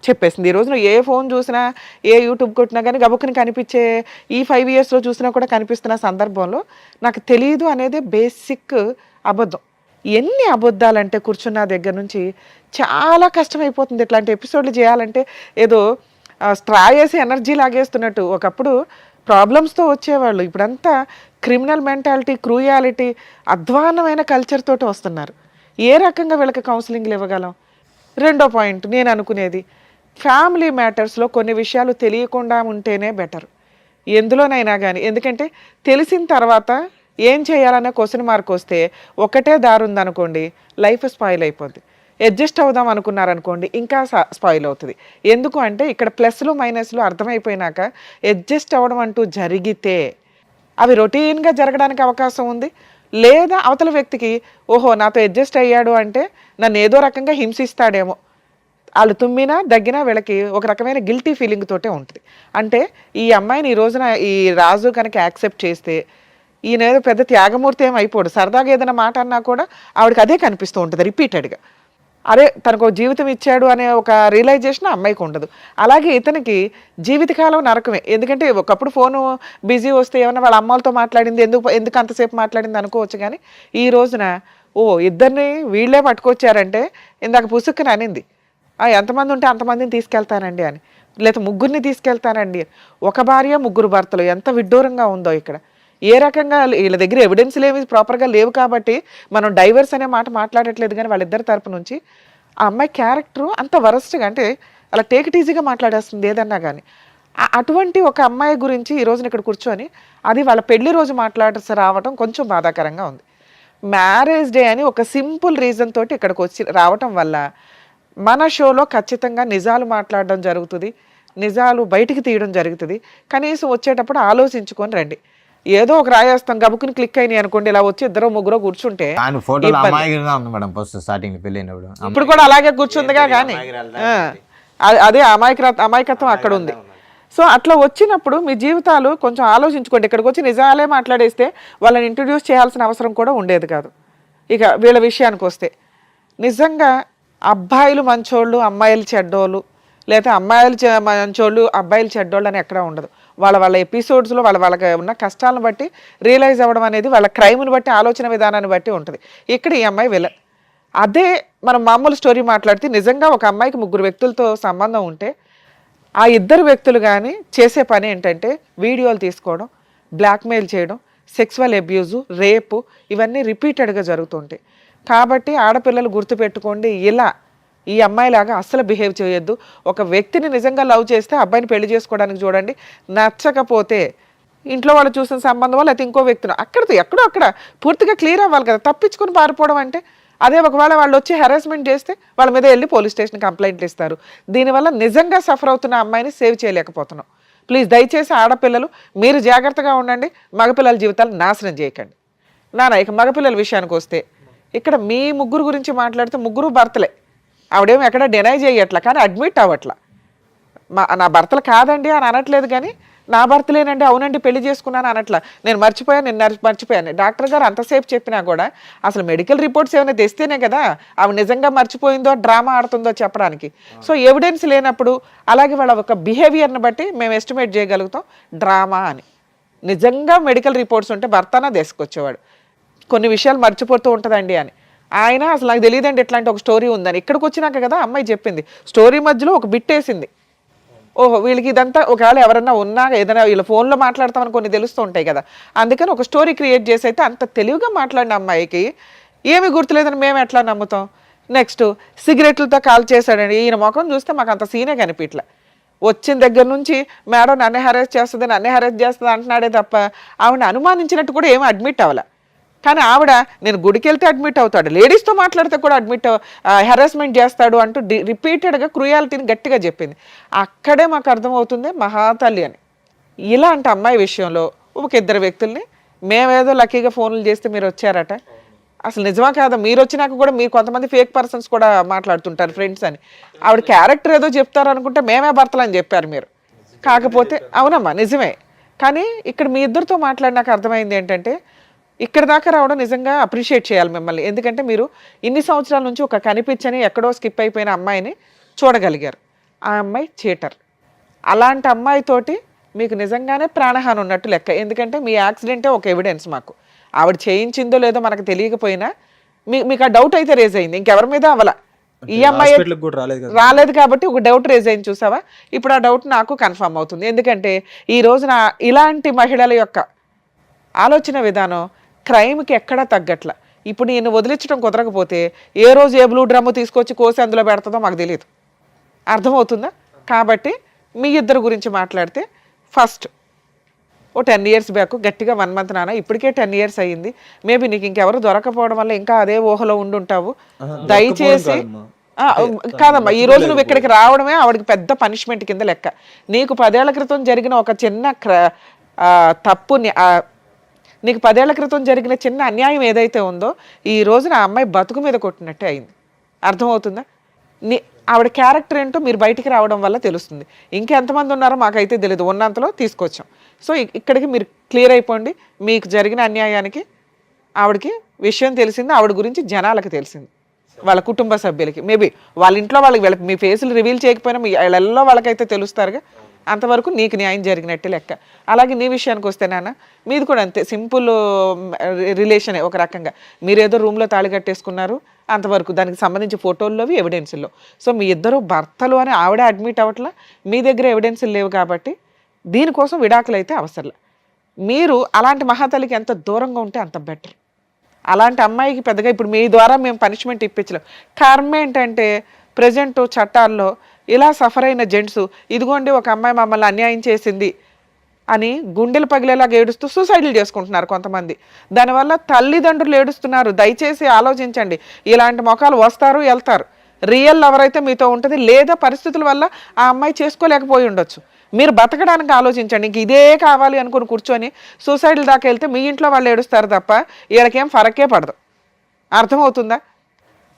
చెప్పేసింది. ఈ రోజున ఏ ఫోన్ చూసినా, ఏ యూట్యూబ్ కొట్టినా కానీ గబుక్కుని కనిపించే, ఈ 5 yearsలో చూసినా కూడా కనిపిస్తున్న సందర్భంలో నాకు తెలియదు అనేది బేసిక్ అబద్ధం. ఎన్ని అబద్ధాలంటే కూర్చున్న దగ్గర నుంచి చాలా కష్టమైపోతుంది. ఇట్లాంటి ఎపిసోడ్లు చేయాలంటే ఏదో స్ట్రా వేసి ఎనర్జీ లాగేస్తున్నట్టు. ఒకప్పుడు ప్రాబ్లమ్స్తో వచ్చేవాళ్ళు, ఇప్పుడంతా క్రిమినల్ మెంటాలిటీ, క్రూయాలిటీ, అధ్వాన్నమైన కల్చర్ తోటి వస్తున్నారు. ఏ రకంగా వీళ్ళకి కౌన్సిలింగ్లు ఇవ్వగలం? రెండో పాయింట్ నేను అనుకునేది, ఫ్యామిలీ మ్యాటర్స్లో కొన్ని విషయాలు తెలియకుండా ఉంటేనే బెటర్ ఎందులోనైనా కానీ. ఎందుకంటే తెలిసిన తర్వాత ఏం చేయాలనే క్వశ్చన్ మార్క్ వస్తే ఒకటే దారి ఉందనుకోండి, లైఫ్ స్పాయిల్ అయిపోద్ది. అడ్జస్ట్ అవుదాం అనుకున్నారనుకోండి, ఇంకా స్పాయిల్ అవుతుంది. ఎందుకు అంటే ఇక్కడ ప్లస్లు మైనస్లు అర్థమైపోయినాక అడ్జస్ట్ అవ్వడం అంటూ జరిగితే అవి రొటీన్గా జరగడానికి అవకాశం ఉంది. లేదా అవతల వ్యక్తికి ఓహో నాతో అడ్జస్ట్ అయ్యాడు అంటే నన్ను ఏదో రకంగా హింసిస్తాడేమో, వాళ్ళు తుమ్మినా దగ్గినా వీళ్ళకి ఒక రకమైన గిల్టీ ఫీలింగ్ తోటే ఉంటుంది. అంటే ఈ అమ్మాయిని ఈ రోజున ఈ రాజు కనుక యాక్సెప్ట్ చేస్తే ఈయన ఏదో పెద్ద త్యాగమూర్తి ఏం అయిపోడు. సరదాగా ఏదైనా మాట అన్నా కూడా ఆవిడకి అదే కనిపిస్తూ ఉంటుంది రిపీటెడ్గా. అరే తనకు జీవితం ఇచ్చాడు అనే ఒక రియలైజేషన్ అమ్మాయికి ఉండదు. అలాగే ఇతనికి జీవితకాలం నరకమే. ఎందుకంటే ఒకప్పుడు ఫోను బిజీ వస్తే ఏమన్నా వాళ్ళ అమ్మాలతో మాట్లాడింది, ఎందుకు అంతసేపు మాట్లాడింది అనుకోవచ్చు. కానీ ఈ రోజున ఇద్దరిని వీళ్ళే పట్టుకొచ్చారంటే ఇందాక పుసుక్కుని అనింది, ఎంతమంది ఉంటే అంతమందిని తీసుకెళ్తానండి అని, లేదా ముగ్గురిని తీసుకెళ్తానండి అని. ఒక భార్య ముగ్గురు భర్తలు, ఎంత విడ్డూరంగా ఉందో ఇక్కడ. ఏ రకంగా వీళ్ళ దగ్గర ఎవిడెన్స్లు ఏమి ప్రాపర్గా లేవు కాబట్టి మనం డైవర్స్ అనే మాట మాట్లాడట్లేదు. కానీ వాళ్ళిద్దరి తరపు నుంచి ఆ అమ్మాయి క్యారెక్టరు అంత వరస్ట్గా, అంటే అలా టేక్ ఇట్ ఈజీగా మాట్లాడేస్తుంది ఏదన్నా కానీ. అటువంటి ఒక అమ్మాయి గురించి ఈ రోజున ఇక్కడ కూర్చొని అది వాళ్ళ పెళ్లి రోజు మాట్లాడాల్సి రావటం కొంచెం బాధాకరంగా ఉంది. మ్యారేజ్ డే అని ఒక సింపుల్ రీజన్ తోటి ఇక్కడికి వచ్చి రావటం వల్ల మన షోలో ఖచ్చితంగా నిజాలు మాట్లాడడం జరుగుతుంది, నిజాలు బయటికి తీయడం జరుగుతుంది. కనీసం వచ్చేటప్పుడు ఆలోచించుకొని రండి. ఏదో ఒక రాయేస్తాం గబుకుని క్లిక్ అయినాయి అనుకోండి, ఇలా వచ్చి ఇద్దరు ముగ్గురు కూర్చుంటే ఇప్పుడు కూడా అలాగే కూర్చుందిగా. కానీ అదే అమాయకత్వం అక్కడ ఉంది. సో అట్లా వచ్చినప్పుడు మీ జీవితాలు కొంచెం ఆలోచించుకోండి. ఇక్కడికి వచ్చి నిజాలే మాట్లాడేస్తే వాళ్ళని ఇంట్రడ్యూస్ చేయాల్సిన అవసరం కూడా ఉండేది కాదు. ఇక వీళ్ళ విషయానికి వస్తే నిజంగా అబ్బాయిలు మంచోళ్ళు, అమ్మాయిలు చెడ్డోళ్ళు, లేదా అమ్మాయిలు మంచోళ్ళు, అబ్బాయిలు చెడ్డోళ్ళు అని ఎక్కడా ఉండదు. వాళ్ళ ఎపిసోడ్స్లో వాళ్ళకి ఉన్న కష్టాలను బట్టి రియలైజ్ అవ్వడం అనేది వాళ్ళ క్రైమ్ని బట్టి ఆలోచన విధానాన్ని బట్టి ఉంటుంది. ఇక్కడ ఈ అమ్మాయి విలన్. అదే మనం మామూలు స్టోరీ మాట్లాడితే నిజంగా ఒక అమ్మాయికి 3 వ్యక్తులతో సంబంధం ఉంటే ఆ 2 వ్యక్తులు కానీ చేసే పని ఏంటంటే వీడియోలు తీసుకోవడం, బ్లాక్మెయిల్ చేయడం, సెక్సువల్ అబ్యూజు, రేపు ఇవన్నీ రిపీటెడ్గా జరుగుతుంటాయి. కాబట్టి ఆడపిల్లలు గుర్తుపెట్టుకోండి, ఇలా ఈ అమ్మాయిలాగా అస్సలు బిహేవ్ చేయొద్దు. ఒక వ్యక్తిని నిజంగా లవ్ చేస్తే అబ్బాయిని పెళ్లి చేసుకోవడానికి చూడండి, నచ్చకపోతే ఇంట్లో వాళ్ళు చూసిన సంబంధం లేకపోతే ఇంకో వ్యక్తిని అక్కడితో ఎక్కడో అక్కడ పూర్తిగా క్లియర్ అవ్వాలి కదా. తప్పించుకుని పారిపోవడం అంటే అదే ఒకవేళ వాళ్ళు వచ్చి హెరాస్మెంట్ చేస్తే వాళ్ళ మీద వెళ్ళి పోలీస్ స్టేషన్ కంప్లైంట్లు ఇస్తారు. దీనివల్ల నిజంగా సఫర్ అవుతున్న అమ్మాయిని సేవ్ చేయలేకపోతున్నాం. ప్లీజ్ దయచేసి ఆడపిల్లలు మీరు జాగ్రత్తగా ఉండండి, మగపిల్లల జీవితాలు నాశనం చేయకండి. ఇక మగపిల్లల విషయానికి వస్తే ఇక్కడ మీ 3 గురించి మాట్లాడితే 3 భర్తలే. ఆవిడేమో ఎక్కడ డినై చేయట్లా, కానీ అడ్మిట్ అవ్వట్లా. నా భర్తలు కాదండి అని అనట్లేదు, కానీ నా భర్తలేనండి, అవునండి పెళ్లి చేసుకున్నాను అనట్లా. నేను మర్చిపోయాను. డాక్టర్ గారు అంతసేపు చెప్పినా కూడా అసలు మెడికల్ రిపోర్ట్స్ ఏమైనా తెస్తేనే కదా ఆవిడ నిజంగా మర్చిపోయిందో డ్రామా ఆడుతుందో చెప్పడానికి. సో ఎవిడెన్స్ లేనప్పుడు అలాగే వాళ్ళ ఒక బిహేవియర్ని బట్టి మేము ఎస్టిమేట్ చేయగలుగుతాం డ్రామా అని. నిజంగా మెడికల్ రిపోర్ట్స్ ఉంటే భర్తనా తీసుకొచ్చేవాడు, కొన్ని విషయాలు మర్చిపోతూ ఉంటుందండి అని. ఆయన అసలు నాకు తెలియదండి ఇట్లాంటి ఒక స్టోరీ ఉందని. ఇక్కడికి వచ్చినాక కదా అమ్మాయి చెప్పింది. స్టోరీ మధ్యలో ఒక బిట్ వేసింది. ఓహో వీళ్ళకి ఇదంతా ఒకవేళ ఎవరన్నా ఉన్నా ఏదైనా వీళ్ళ ఫోన్లో మాట్లాడతామని కొన్ని తెలుస్తూ ఉంటాయి కదా, అందుకని ఒక స్టోరీ క్రియేట్ చేసి అయితే అంత తెలివిగా మాట్లాడిన అమ్మాయికి ఏమీ గుర్తులేదని మేము ఎట్లా నమ్ముతాం. నెక్స్ట్ సిగరెట్లతో కాల్ చేశాడండి. ఈయన ముఖం చూస్తే మాకు అంత సీనే కనిపించలే. వచ్చిన దగ్గర నుంచి మేడం నన్నే హెరాస్ చేస్తుంది అంటున్నాడే తప్ప ఆవిడ అనుమానించినట్టు కూడా ఏమీ అడ్మిట్ అవ్వాల. కానీ ఆవిడ నేను గుడికి వెళ్తే అడ్మిట్ అవుతాడు, లేడీస్తో మాట్లాడితే కూడా హెరాస్మెంట్ చేస్తాడు అంటూ రిపీటెడ్గా క్రూయాలిటీని గట్టిగా చెప్పింది. అక్కడే మాకు అర్థమవుతుంది మహాతల్లి అని. ఇలాంటి అమ్మాయి విషయంలో ఒక 2 వ్యక్తుల్ని మేమేదో లక్కీగా ఫోన్లు చేస్తే మీరు వచ్చారట, అసలు నిజమా కాదా? మీరు వచ్చినాక కూడా మీరు కొంతమంది ఫేక్ పర్సన్స్ కూడా మాట్లాడుతుంటారు ఫ్రెండ్స్ అని. ఆవిడ క్యారెక్టర్ ఏదో చెప్తారు అనుకుంటే మేమే భర్తలు అని చెప్పారు మీరు. కాకపోతే అవునమ్మా నిజమే, కానీ ఇక్కడ మీ ఇద్దరితో మాట్లాడినాక అర్థమైంది ఏంటంటే ఇక్కడ దాకా రావడం నిజంగా అప్రిషియేట్ చేయాలి మిమ్మల్ని. ఎందుకంటే మీరు ఇన్ని సంవత్సరాల నుంచి ఒక కనిపించని ఎక్కడో స్కిప్ అయిపోయిన అమ్మాయిని చూడగలిగారు. ఆ అమ్మాయి చీటర్. అలాంటి అమ్మాయితోటి మీకు నిజంగానే ప్రాణహాని ఉన్నట్టు లెక్క. ఎందుకంటే మీ యాక్సిడెంటే ఒక ఎవిడెన్స్ మాకు. ఆవిడ చేయించిందో లేదో మనకు తెలియకపోయినా మీకు ఆ డౌట్ అయితే రేజ్ అయింది, ఇంకెవరి మీద అవ్వాల. ఈ అమ్మాయి రాలేదు కాబట్టి ఒక డౌట్ రేజ్ అయింది చూసావా. ఇప్పుడు ఆ డౌట్ నాకు కన్ఫర్మ్ అవుతుంది. ఎందుకంటే ఈ రోజున ఇలాంటి మహిళల యొక్క ఆలోచన విధానం క్రైమ్కి ఎక్కడా తగ్గట్ల. ఇప్పుడు నేను వదిలించడం కుదరకపోతే ఏ రోజు ఏ బ్లూ డ్రమ్ము తీసుకొచ్చి కోసి అందులో పెడుతుందో మాకు తెలియదు. అర్థమవుతుందా? కాబట్టి మీ ఇద్దరు గురించి మాట్లాడితే ఫస్ట్ 10 years బ్యాక్ గట్టిగా 1 month నాన్న, ఇప్పటికే 10 years అయ్యింది. మేబీ నీకు ఇంకెవరు దొరకపోవడం వల్ల ఇంకా అదే ఊహలో ఉండుంటావు. దయచేసి కాదమ్మా, ఈ రోజు నువ్వు ఇక్కడికి రావడమే ఆవిడకి పెద్ద పనిష్మెంట్ కింద లెక్క. నీకు 10 ఏళ్ల క్రితం జరిగిన ఒక చిన్న తప్పుని, నీకు 10 ఏళ్ల క్రితం జరిగిన చిన్న అన్యాయం ఏదైతే ఉందో ఈ రోజున ఆ అమ్మాయి బతుకు మీద కొట్టినట్టే అయింది. అర్థమవుతుందా? ఆవిడ క్యారెక్టర్ ఏంటో మీరు బయటికి రావడం వల్ల తెలుస్తుంది. ఇంకెంతమంది ఉన్నారో మాకైతే తెలియదు, ఉన్నంతలో తీసుకొచ్చాం. సో ఇక్కడికి మీరు క్లియర్ అయిపోండి. మీకు జరిగిన అన్యాయానికి ఆవిడకి విషయం తెలిసింది, ఆవిడ గురించి జనాలకు తెలిసింది, వాళ్ళ కుటుంబ సభ్యులకి. మేబీ వాళ్ళ ఇంట్లో వాళ్ళకి మీ ఫేసులు రివీల్ చేయకపోయినా మీ వాళ్ళల్లో వాళ్ళకైతే తెలుస్తారుగా. అంతవరకు నీకు న్యాయం జరిగినట్టే లెక్క. అలాగే నీ విషయానికి వస్తే నాన్న, మీది కూడా అంతే, సింపుల్ రిలేషనే ఒక రకంగా. మీరేదో రూమ్లో తాళి కట్టేసుకున్నారు అంతవరకు, దానికి సంబంధించి ఫోటోల్లోవి ఎవిడెన్సుల్లో. సో మీ ఇద్దరు భర్తలు అని ఆవిడ అడ్మిట్ అవ్వట్లా, మీ దగ్గర ఎవిడెన్సులు లేవు. కాబట్టి దీనికోసం విడాకులు అయితే అవసరం. మీరు అలాంటి మహాతల్లికి ఎంత దూరంగా ఉంటే అంత బెటర్. అలాంటి అమ్మాయికి పెద్దగా ఇప్పుడు మీ ద్వారా మేము పనిష్మెంట్ ఇప్పించలేం. కారణం ఏంటంటే ప్రజెంట్ చట్టాల్లో ఇలా సఫర్ అయిన జెంట్స్, ఇదిగోండి ఒక అమ్మాయి మమ్మల్ని అన్యాయం చేసింది అని గుండెలు పగిలేలాగా ఏడుస్తూ సూసైడ్లు చేసుకుంటున్నారు కొంతమంది. దానివల్ల తల్లిదండ్రులు ఏడుస్తున్నారు. దయచేసి ఆలోచించండి. ఇలాంటి మొఖాలు వస్తారు వెళ్తారు. రియల్ ఎవరైతే మీతో ఉంటుంది, లేదా పరిస్థితుల వల్ల ఆ అమ్మాయి చేసుకోలేకపోయి ఉండొచ్చు. మీరు బతకడానికి ఆలోచించండి. ఇంక ఇదే కావాలి అనుకుని కూర్చొని సూసైడ్ల దాకా వెళ్తే మీ ఇంట్లో వాళ్ళు ఏడుస్తారు తప్ప వీళ్ళకేం ఫరకే పడదు. అర్థమవుతుందా?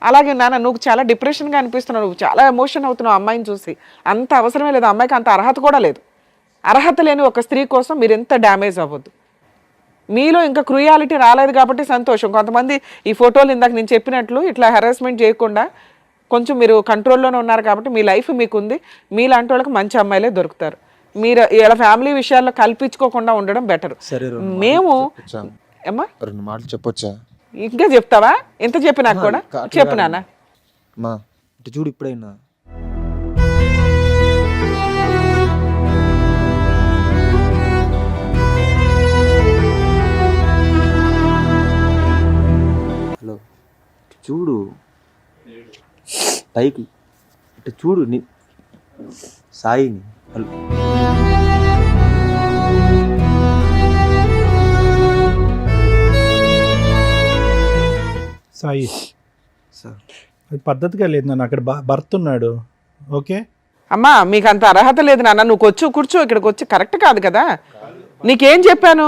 అలాగే నాన్న, నువ్వు చాలా డిప్రెషన్గా అనిపిస్తున్నావు, నువ్వు చాలా ఎమోషన్ అవుతున్నావు అమ్మాయిని చూసి. అంత అవసరమే లేదు, అమ్మాయికి అంత అర్హత కూడా లేదు. అర్హత లేని ఒక స్త్రీ కోసం మీరు ఎంత డ్యామేజ్ అవ్వద్దు. మీలో ఇంకా క్రూయాలిటీ రాలేదు కాబట్టి సంతోషం. కొంతమంది ఈ ఫోటోలు ఇందాక నేను చెప్పినట్లు ఇట్లా హెరాస్మెంట్ చేయకుండా కొంచెం మీరు కంట్రోల్లోనే ఉన్నారు కాబట్టి మీ లైఫ్ మీకుంది. మీలాంటి వాళ్ళకి మంచి అమ్మాయిలే దొరుకుతారు. మీరు ఇలా ఫ్యామిలీ విషయాల్లో కల్పించుకోకుండా ఉండడం బెటర్. సరే మేము ఏమ్మా 2 మాటలు చెప్పొచ్చా? ఇంకా చెప్తావా? ఎంత చెప్పి నాకు కూడా చెప్పు నాన్న. మా ఇటు చూడు ఇప్పుడైనా. హలో ఇటు చూడు పైకి, ఇటు చూడు సాయిని. హలో సాయి సార్ అది పద్ధతిగా లేదు నాన్న, అక్కడ భర్త ఉన్నాడు. ఓకే అమ్మా మీకు అంత అర్హత లేదు నాన్న, నువ్వు కూర్చో ఇక్కడికి వచ్చి కరెక్ట్ కాదు కదా. నీకేం చెప్పాను?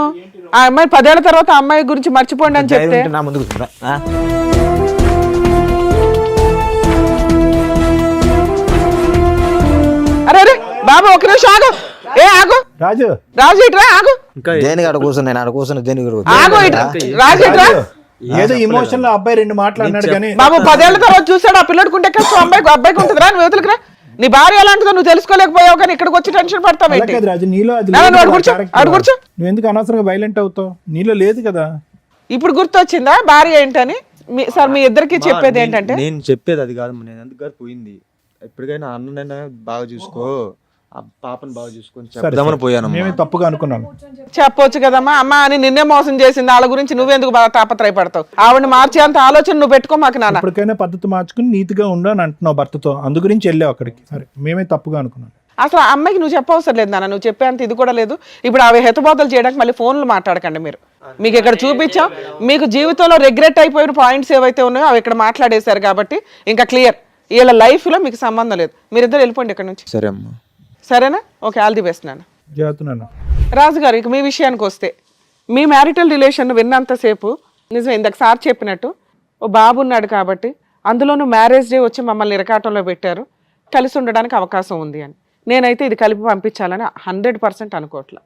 ఆ అమ్మాయి 10 ఏళ్ల తర్వాత ఆ అమ్మాయి గురించి మర్చిపోండి అని చెప్తే నా ముందుకు కూర్చుంటా. అరే అరే బాబు ఒక నిమిషం ఆగు. ఆగు రాజు రాజు ఇట్రా ఆగు. దేనికి ఆడ కూర్చున్నా, నేను ఆడ కూర్చున్నా దేనికి ఆగు ఇట్రా రాజు ఇట్రా. ఏదో ఇమోషన్ లో అబ్బాయి 2 మాటలు అన్నాడు కానీ బాబు 10 ఏళ్ల తర్వాత చూసాడు ఆ పిల్లడికి ఉంటే కష్టం, అబ్బాయికి ఉంటుందిరా. నువ్వు వదులుకురా. నీ భార్య ఎలాంటిదో నువ్వు తెలుసుకోలేకపోయావు కానీ ఇక్కడికి వచ్చి టెన్షన్ పడతావు ఏంటి? రాజు నీలో అది నాన్న, లేదు, నువ్వు ఆ కూర్చో, character. అటు కూర్చో. నువ్వు ఎందుకు అనవసరంగా వైలెంట్ అవుతావు? నీలో లేదు కదా. ఇప్పుడు గుర్తొచ్చిందా భార్య ఏంటని? సార్ మీ ఇద్దరికి చెప్పేది ఏంటంటే, నేను చెప్పేది అది కాదు. నేను ఎందుకు గారు పోయింది. ఎప్పటికైనా అన్ననైనా బాగా చూసుకో, ఆ పాపను బాగా చూసుకొని చెప్దామని పోయాను. మేమే తప్పుగా అనుకున్నాను. చెప్పొచ్చు కదమ్మా అమ్మ అని నిన్నే మోసం చేసింది. వాళ్ళ గురించి నువ్వెందుకు బాగా తాపత్రయపడతావు? ఆవిడని మార్చే అంత ఆలోచన నువ్వు పెట్టుకో మాకు నాన్న. ఇప్పటికైనా పద్ధతి మార్చుకుని నీతిగా ఉండు అని అంటున్నావు భర్తతో, అందు గురించి వెళ్ళావు అక్కడికి. సరే మేమే తప్పుగా అనుకున్నాను. అసలు ఆ అమ్మాయికి నువ్వు చెప్పవసరం లేదు నాన్న, నువ్వు చెప్పేంత ఇది కూడా లేదు. ఇప్పుడు అవి హెతుబోతలు చేయడానికి మళ్ళీ ఫోన్లు మాట్లాడకండి మీరు. మీకు ఇక్కడ చూపించాం, మీకు జీవితంలో రిగ్రెట్ అయిపోయిన పాయింట్స్ ఏవైతే ఉన్నాయో అవి ఇక్కడ మాట్లాడేశారు కాబట్టి ఇంకా క్లియర్. వీళ్ళ లైఫ్లో మీకు సంబంధం లేదు. మీరిద్దరు వెళ్ళిపోండి ఇక్కడ నుంచి. సరే అమ్మా. సరేనా? ఓకే, ఆల్ ది బెస్ట్ నాన్న. జాతున్నాను రాజుగారు ఇక మీ విషయానికి వస్తే, మీ మ్యారిటల్ రిలేషన్ విన్నంతసేపు నిజం ఇందాక సార్ చెప్పినట్టు ఓ బాబు ఉన్నాడు కాబట్టి, అందులోనూ మ్యారేజ్ డే వచ్చి మమ్మల్ని ఇరకాటంలో పెట్టారు, కలిసి ఉండడానికి అవకాశం ఉంది అని. నేనైతే ఇది కలిపి పంపించాలని 100% అనుకోవట్లే.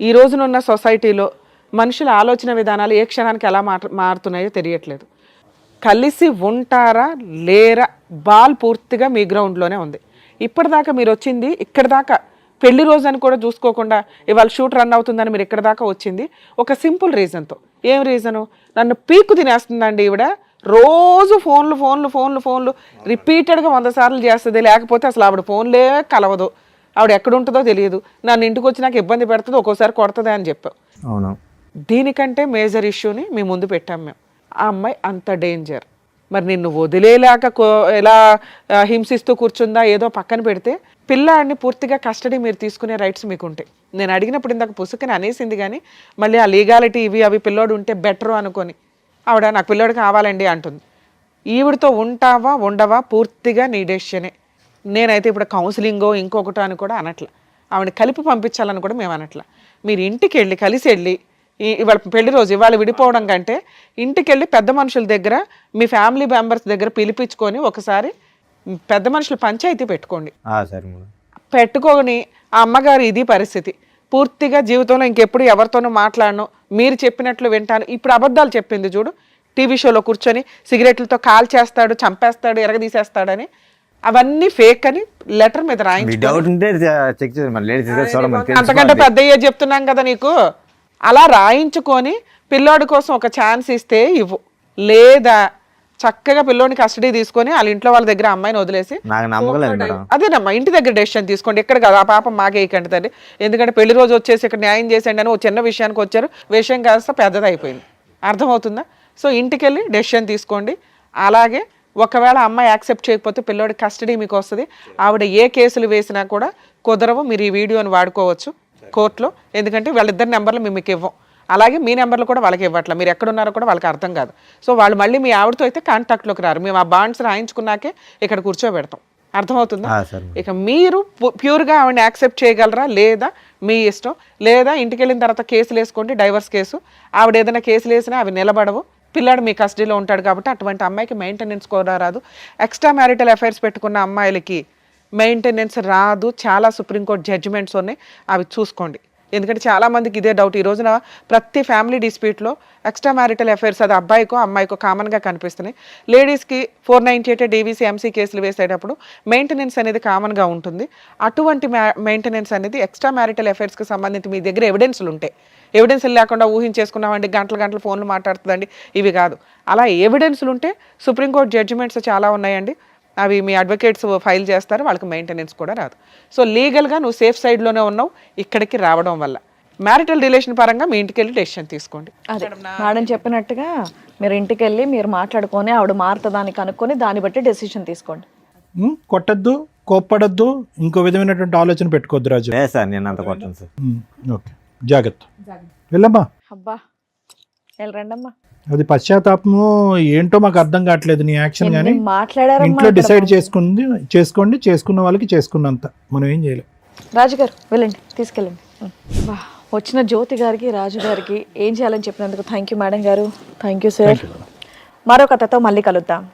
ఈ రోజునున్న సొసైటీలో మనుషుల ఆలోచన విధానాలు ఏ క్షణానికి ఎలా మారుతున్నాయో తెలియట్లేదు. కలిసి ఉంటారా లేరా బాల్ పూర్తిగా మీ గ్రౌండ్లోనే ఉంది. ఇప్పటిదాకా మీరు వచ్చింది ఇక్కడ దాకా, పెళ్లి రోజు అని కూడా చూసుకోకుండా ఇవాళ షూట్ రన్ అవుతుందని మీరు ఇక్కడ దాకా వచ్చింది ఒక సింపుల్ రీజన్తో. ఏం రీజను? నన్ను పీక్కు తినేస్తుందండి ఈవిడ. రోజు ఫోన్లు రిపీటెడ్గా 100 సార్లు చేస్తుంది. లేకపోతే అసలు ఆవిడ ఫోన్లే కలవదు, ఆవిడ ఎక్కడ ఉంటుందో తెలియదు, నన్ను ఇంటికి వచ్చి నాకు ఇబ్బంది పెడుతుంది, ఒక్కోసారి కొడుతుంది అని చెప్పావు. అవును. దీనికంటే మేజర్ ఇష్యూని మీ ముందు పెట్టాం మేము. ఆ అమ్మాయి అంత డేంజర్. మరి నిన్ను వదిలేలాక ఎలా హింసిస్తూ కూర్చుందా ఏదో పక్కన పెడితే, పిల్లాడిని పూర్తిగా కస్టడీ మీరు తీసుకునే రైట్స్ మీకు ఉంటాయి. నేను అడిగినప్పుడు ఇందాక పుసుకని అనేసింది కానీ మళ్ళీ ఆ లీగాలిటీ అవి పిల్లోడు ఉంటే బెటరు అనుకొని ఆవిడ నాకు పిల్లోడు కావాలండి అంటుంది. ఈవిడతో ఉంటావా ఉండవా పూర్తిగా నీ డెసిషనే. నేనైతే ఇప్పుడు కౌన్సిలింగో ఇంకొకటో అని కూడా అనట్లా, ఆవిడని కలిపి పంపించాలని కూడా మేము అనట్లా. మీరు ఇంటికి వెళ్ళి కలిసి వెళ్ళి, ఇవాళ పెళ్లి రోజు ఇవాళ విడిపోవడం కంటే ఇంటికి వెళ్ళి పెద్ద మనుషుల దగ్గర మీ ఫ్యామిలీ మెంబర్స్ దగ్గర పిలిపించుకొని ఒకసారి పెద్ద మనుషులు పంచాయతీ పెట్టుకోండి. పెట్టుకొని ఆ అమ్మగారు ఇది పరిస్థితి, పూర్తిగా జీవితంలో ఇంకెప్పుడు ఎవరితోనూ మాట్లాడను, మీరు చెప్పినట్లు వింటాను. ఇప్పుడు అబద్ధాలు చెప్పింది చూడు, టీవీ షోలో కూర్చొని సిగరెట్లతో కాల్ చేస్తాడు, చంపేస్తాడు, ఎరగదీసేస్తాడని, అవన్నీ ఫేక్ అని లెటర్ మీద రాయించు. అంతకంటే పెద్ద చెప్తున్నాం కదా నీకు. అలా రాయించుకొని పిల్లోడి కోసం ఒక ఛాన్స్ ఇస్తే ఇవ్వు, లేదా చక్కగా పిల్లోని కస్టడీ తీసుకొని వాళ్ళ ఇంట్లో వాళ్ళ దగ్గర అమ్మాయిని వదిలేసి అదేనమ్మా ఇంటి దగ్గర డెసిషన్ తీసుకోండి. ఎక్కడ కాదు, ఆ పాపం మాకేయకండి తండ్రి. ఎందుకంటే పెళ్లి రోజు వచ్చేసి ఇక్కడ న్యాయం చేసేయండి అని ఒక చిన్న విషయానికి వచ్చారు, విషయం కాస్త పెద్దది అయిపోయింది. అర్థమవుతుందా? సో ఇంటికి వెళ్ళి డెసిషన్ తీసుకోండి. అలాగే ఒకవేళ అమ్మాయి యాక్సెప్ట్ చేయకపోతే పిల్లోడి కస్టడీ మీకు వస్తుంది. ఆవిడ ఏ కేసులు వేసినా కూడా కుదరవు. మీరు ఈ వీడియోని వాడుకోవచ్చు కోర్టులో, ఎందుకంటే వాళ్ళిద్దరి నెంబర్లు మేము మీకు ఇవ్వం, అలాగే మీ నెంబర్లు కూడా వాళ్ళకి ఇవ్వట్లా. మీరు ఎక్కడున్నారో కూడా వాళ్ళకి అర్థం కాదు. సో వాళ్ళు మళ్ళీ మీ ఆవిడతో అయితే కాంటాక్ట్లోకి రారు. మేము ఆ బాండ్స్ రాయించుకున్నాకే ఇక్కడ కూర్చోబెడతాం. అర్థమవుతుందా? ఇక మీరు ప్యూర్గా ఆవిడని యాక్సెప్ట్ చేయగలరా లేదా మీ ఇష్టం. లేదా ఇంటికి వెళ్ళిన తర్వాత కేసులు వేసుకోండి, డైవర్స్ కేసు. ఆవిడ ఏదైనా కేసులు వేసినా అవి నిలబడవు. పిల్లాడు మీ కస్టడీలో ఉంటాడు కాబట్టి అటువంటి అమ్మాయికి మెయింటెనెన్స్ కూడా రాదు. ఎక్స్ట్రా మ్యారిటల్ అఫైర్స్ పెట్టుకున్న అమ్మాయిలకి మెయింటెనెన్స్ రాదు. చాలా సుప్రీంకోర్టు జడ్జిమెంట్స్ ఉన్నాయి, అవి చూసుకోండి. ఎందుకంటే చాలా మందికి ఇదే డౌట్. ఈ రోజున ప్రతి ఫ్యామిలీ డిస్ప్యూట్లో ఎక్స్ట్రా మ్యారిటల్ అఫైర్స్ అది అబ్బాయికో అమ్మాయికో కామన్గా కనిపిస్తున్నాయి. లేడీస్కి 498 డీవీసీ ఎంసీ కేసులు వేసేటప్పుడు మెయింటెనెన్స్ అనేది కామన్గా ఉంటుంది. అటువంటి మెయింటెనెన్స్ అనేది ఎక్స్ట్రా మ్యారిటల్ అఫైర్స్కి సంబంధించి మీ దగ్గర ఎవిడెన్స్లు ఉంటాయి. ఎవిడెన్స్లు లేకుండా ఊహించేసుకున్నామండి, గంటలు ఫోన్లు మాట్లాడుతుందండి, ఇవి కాదు. అలా ఎవిడెన్స్లు ఉంటే సుప్రీంకోర్టు జడ్జిమెంట్స్ చాలా ఉన్నాయండి, అవి మీ అడ్వకేట్స్ ఫైల్ చేస్తారు, వాళ్ళకి మెయింటెనెన్స్ కూడా రాదు. సో లీగల్గా నువ్వు సేఫ్ సైడ్లోనే ఉన్నావు ఇక్కడికి రావడం వల్ల. మ్యారిటల్ రిలేషన్ పరంగా మీ ఇంటికి వెళ్ళి డెసిషన్ తీసుకోండి. అదే మేడం చెప్పినట్టుగా మీరు ఇంటికి వెళ్ళి మీరు మాట్లాడుకొని ఆవిడ మారుతుందాన్ని కనుక్కొని దాన్ని బట్టి డెసిషన్ తీసుకోండి. కొట్టద్దు, కోప్పడద్దు, ఇంకో విధమైనటువంటి ఆలోచన పెట్టుకోవద్దు రాజు. లేదు సార్, నేను అంత కొట్టను సార్. ఓకే, జాగ్రత్త. వెళ్ళమ్మా. అబ్బా వెళ్ళరండమ్మా. అది పశ్చాత్తాపము ఏంటో మాకు అర్థం కావట్లేదు నీ యాక్షన్. కానీ మాట్లాడారమ్మా ఇంట్లో డిసైడ్ చేసుకోండి, చేసుకున్న వాళ్ళకి చేసుకున్నంత, మనం ఏం చేయలేం. రాజుగారు వెళ్ళండి, తీసుకెళ్ళండి. వా, వచ్చిన జ్యోతి గారికి రాజు గారికి ఏం చేయాలని చెప్పినందుకు థ్యాంక్ యూ మేడం గారు. Thank you sir. మరో కథతో మళ్ళీ కలుద్దాం.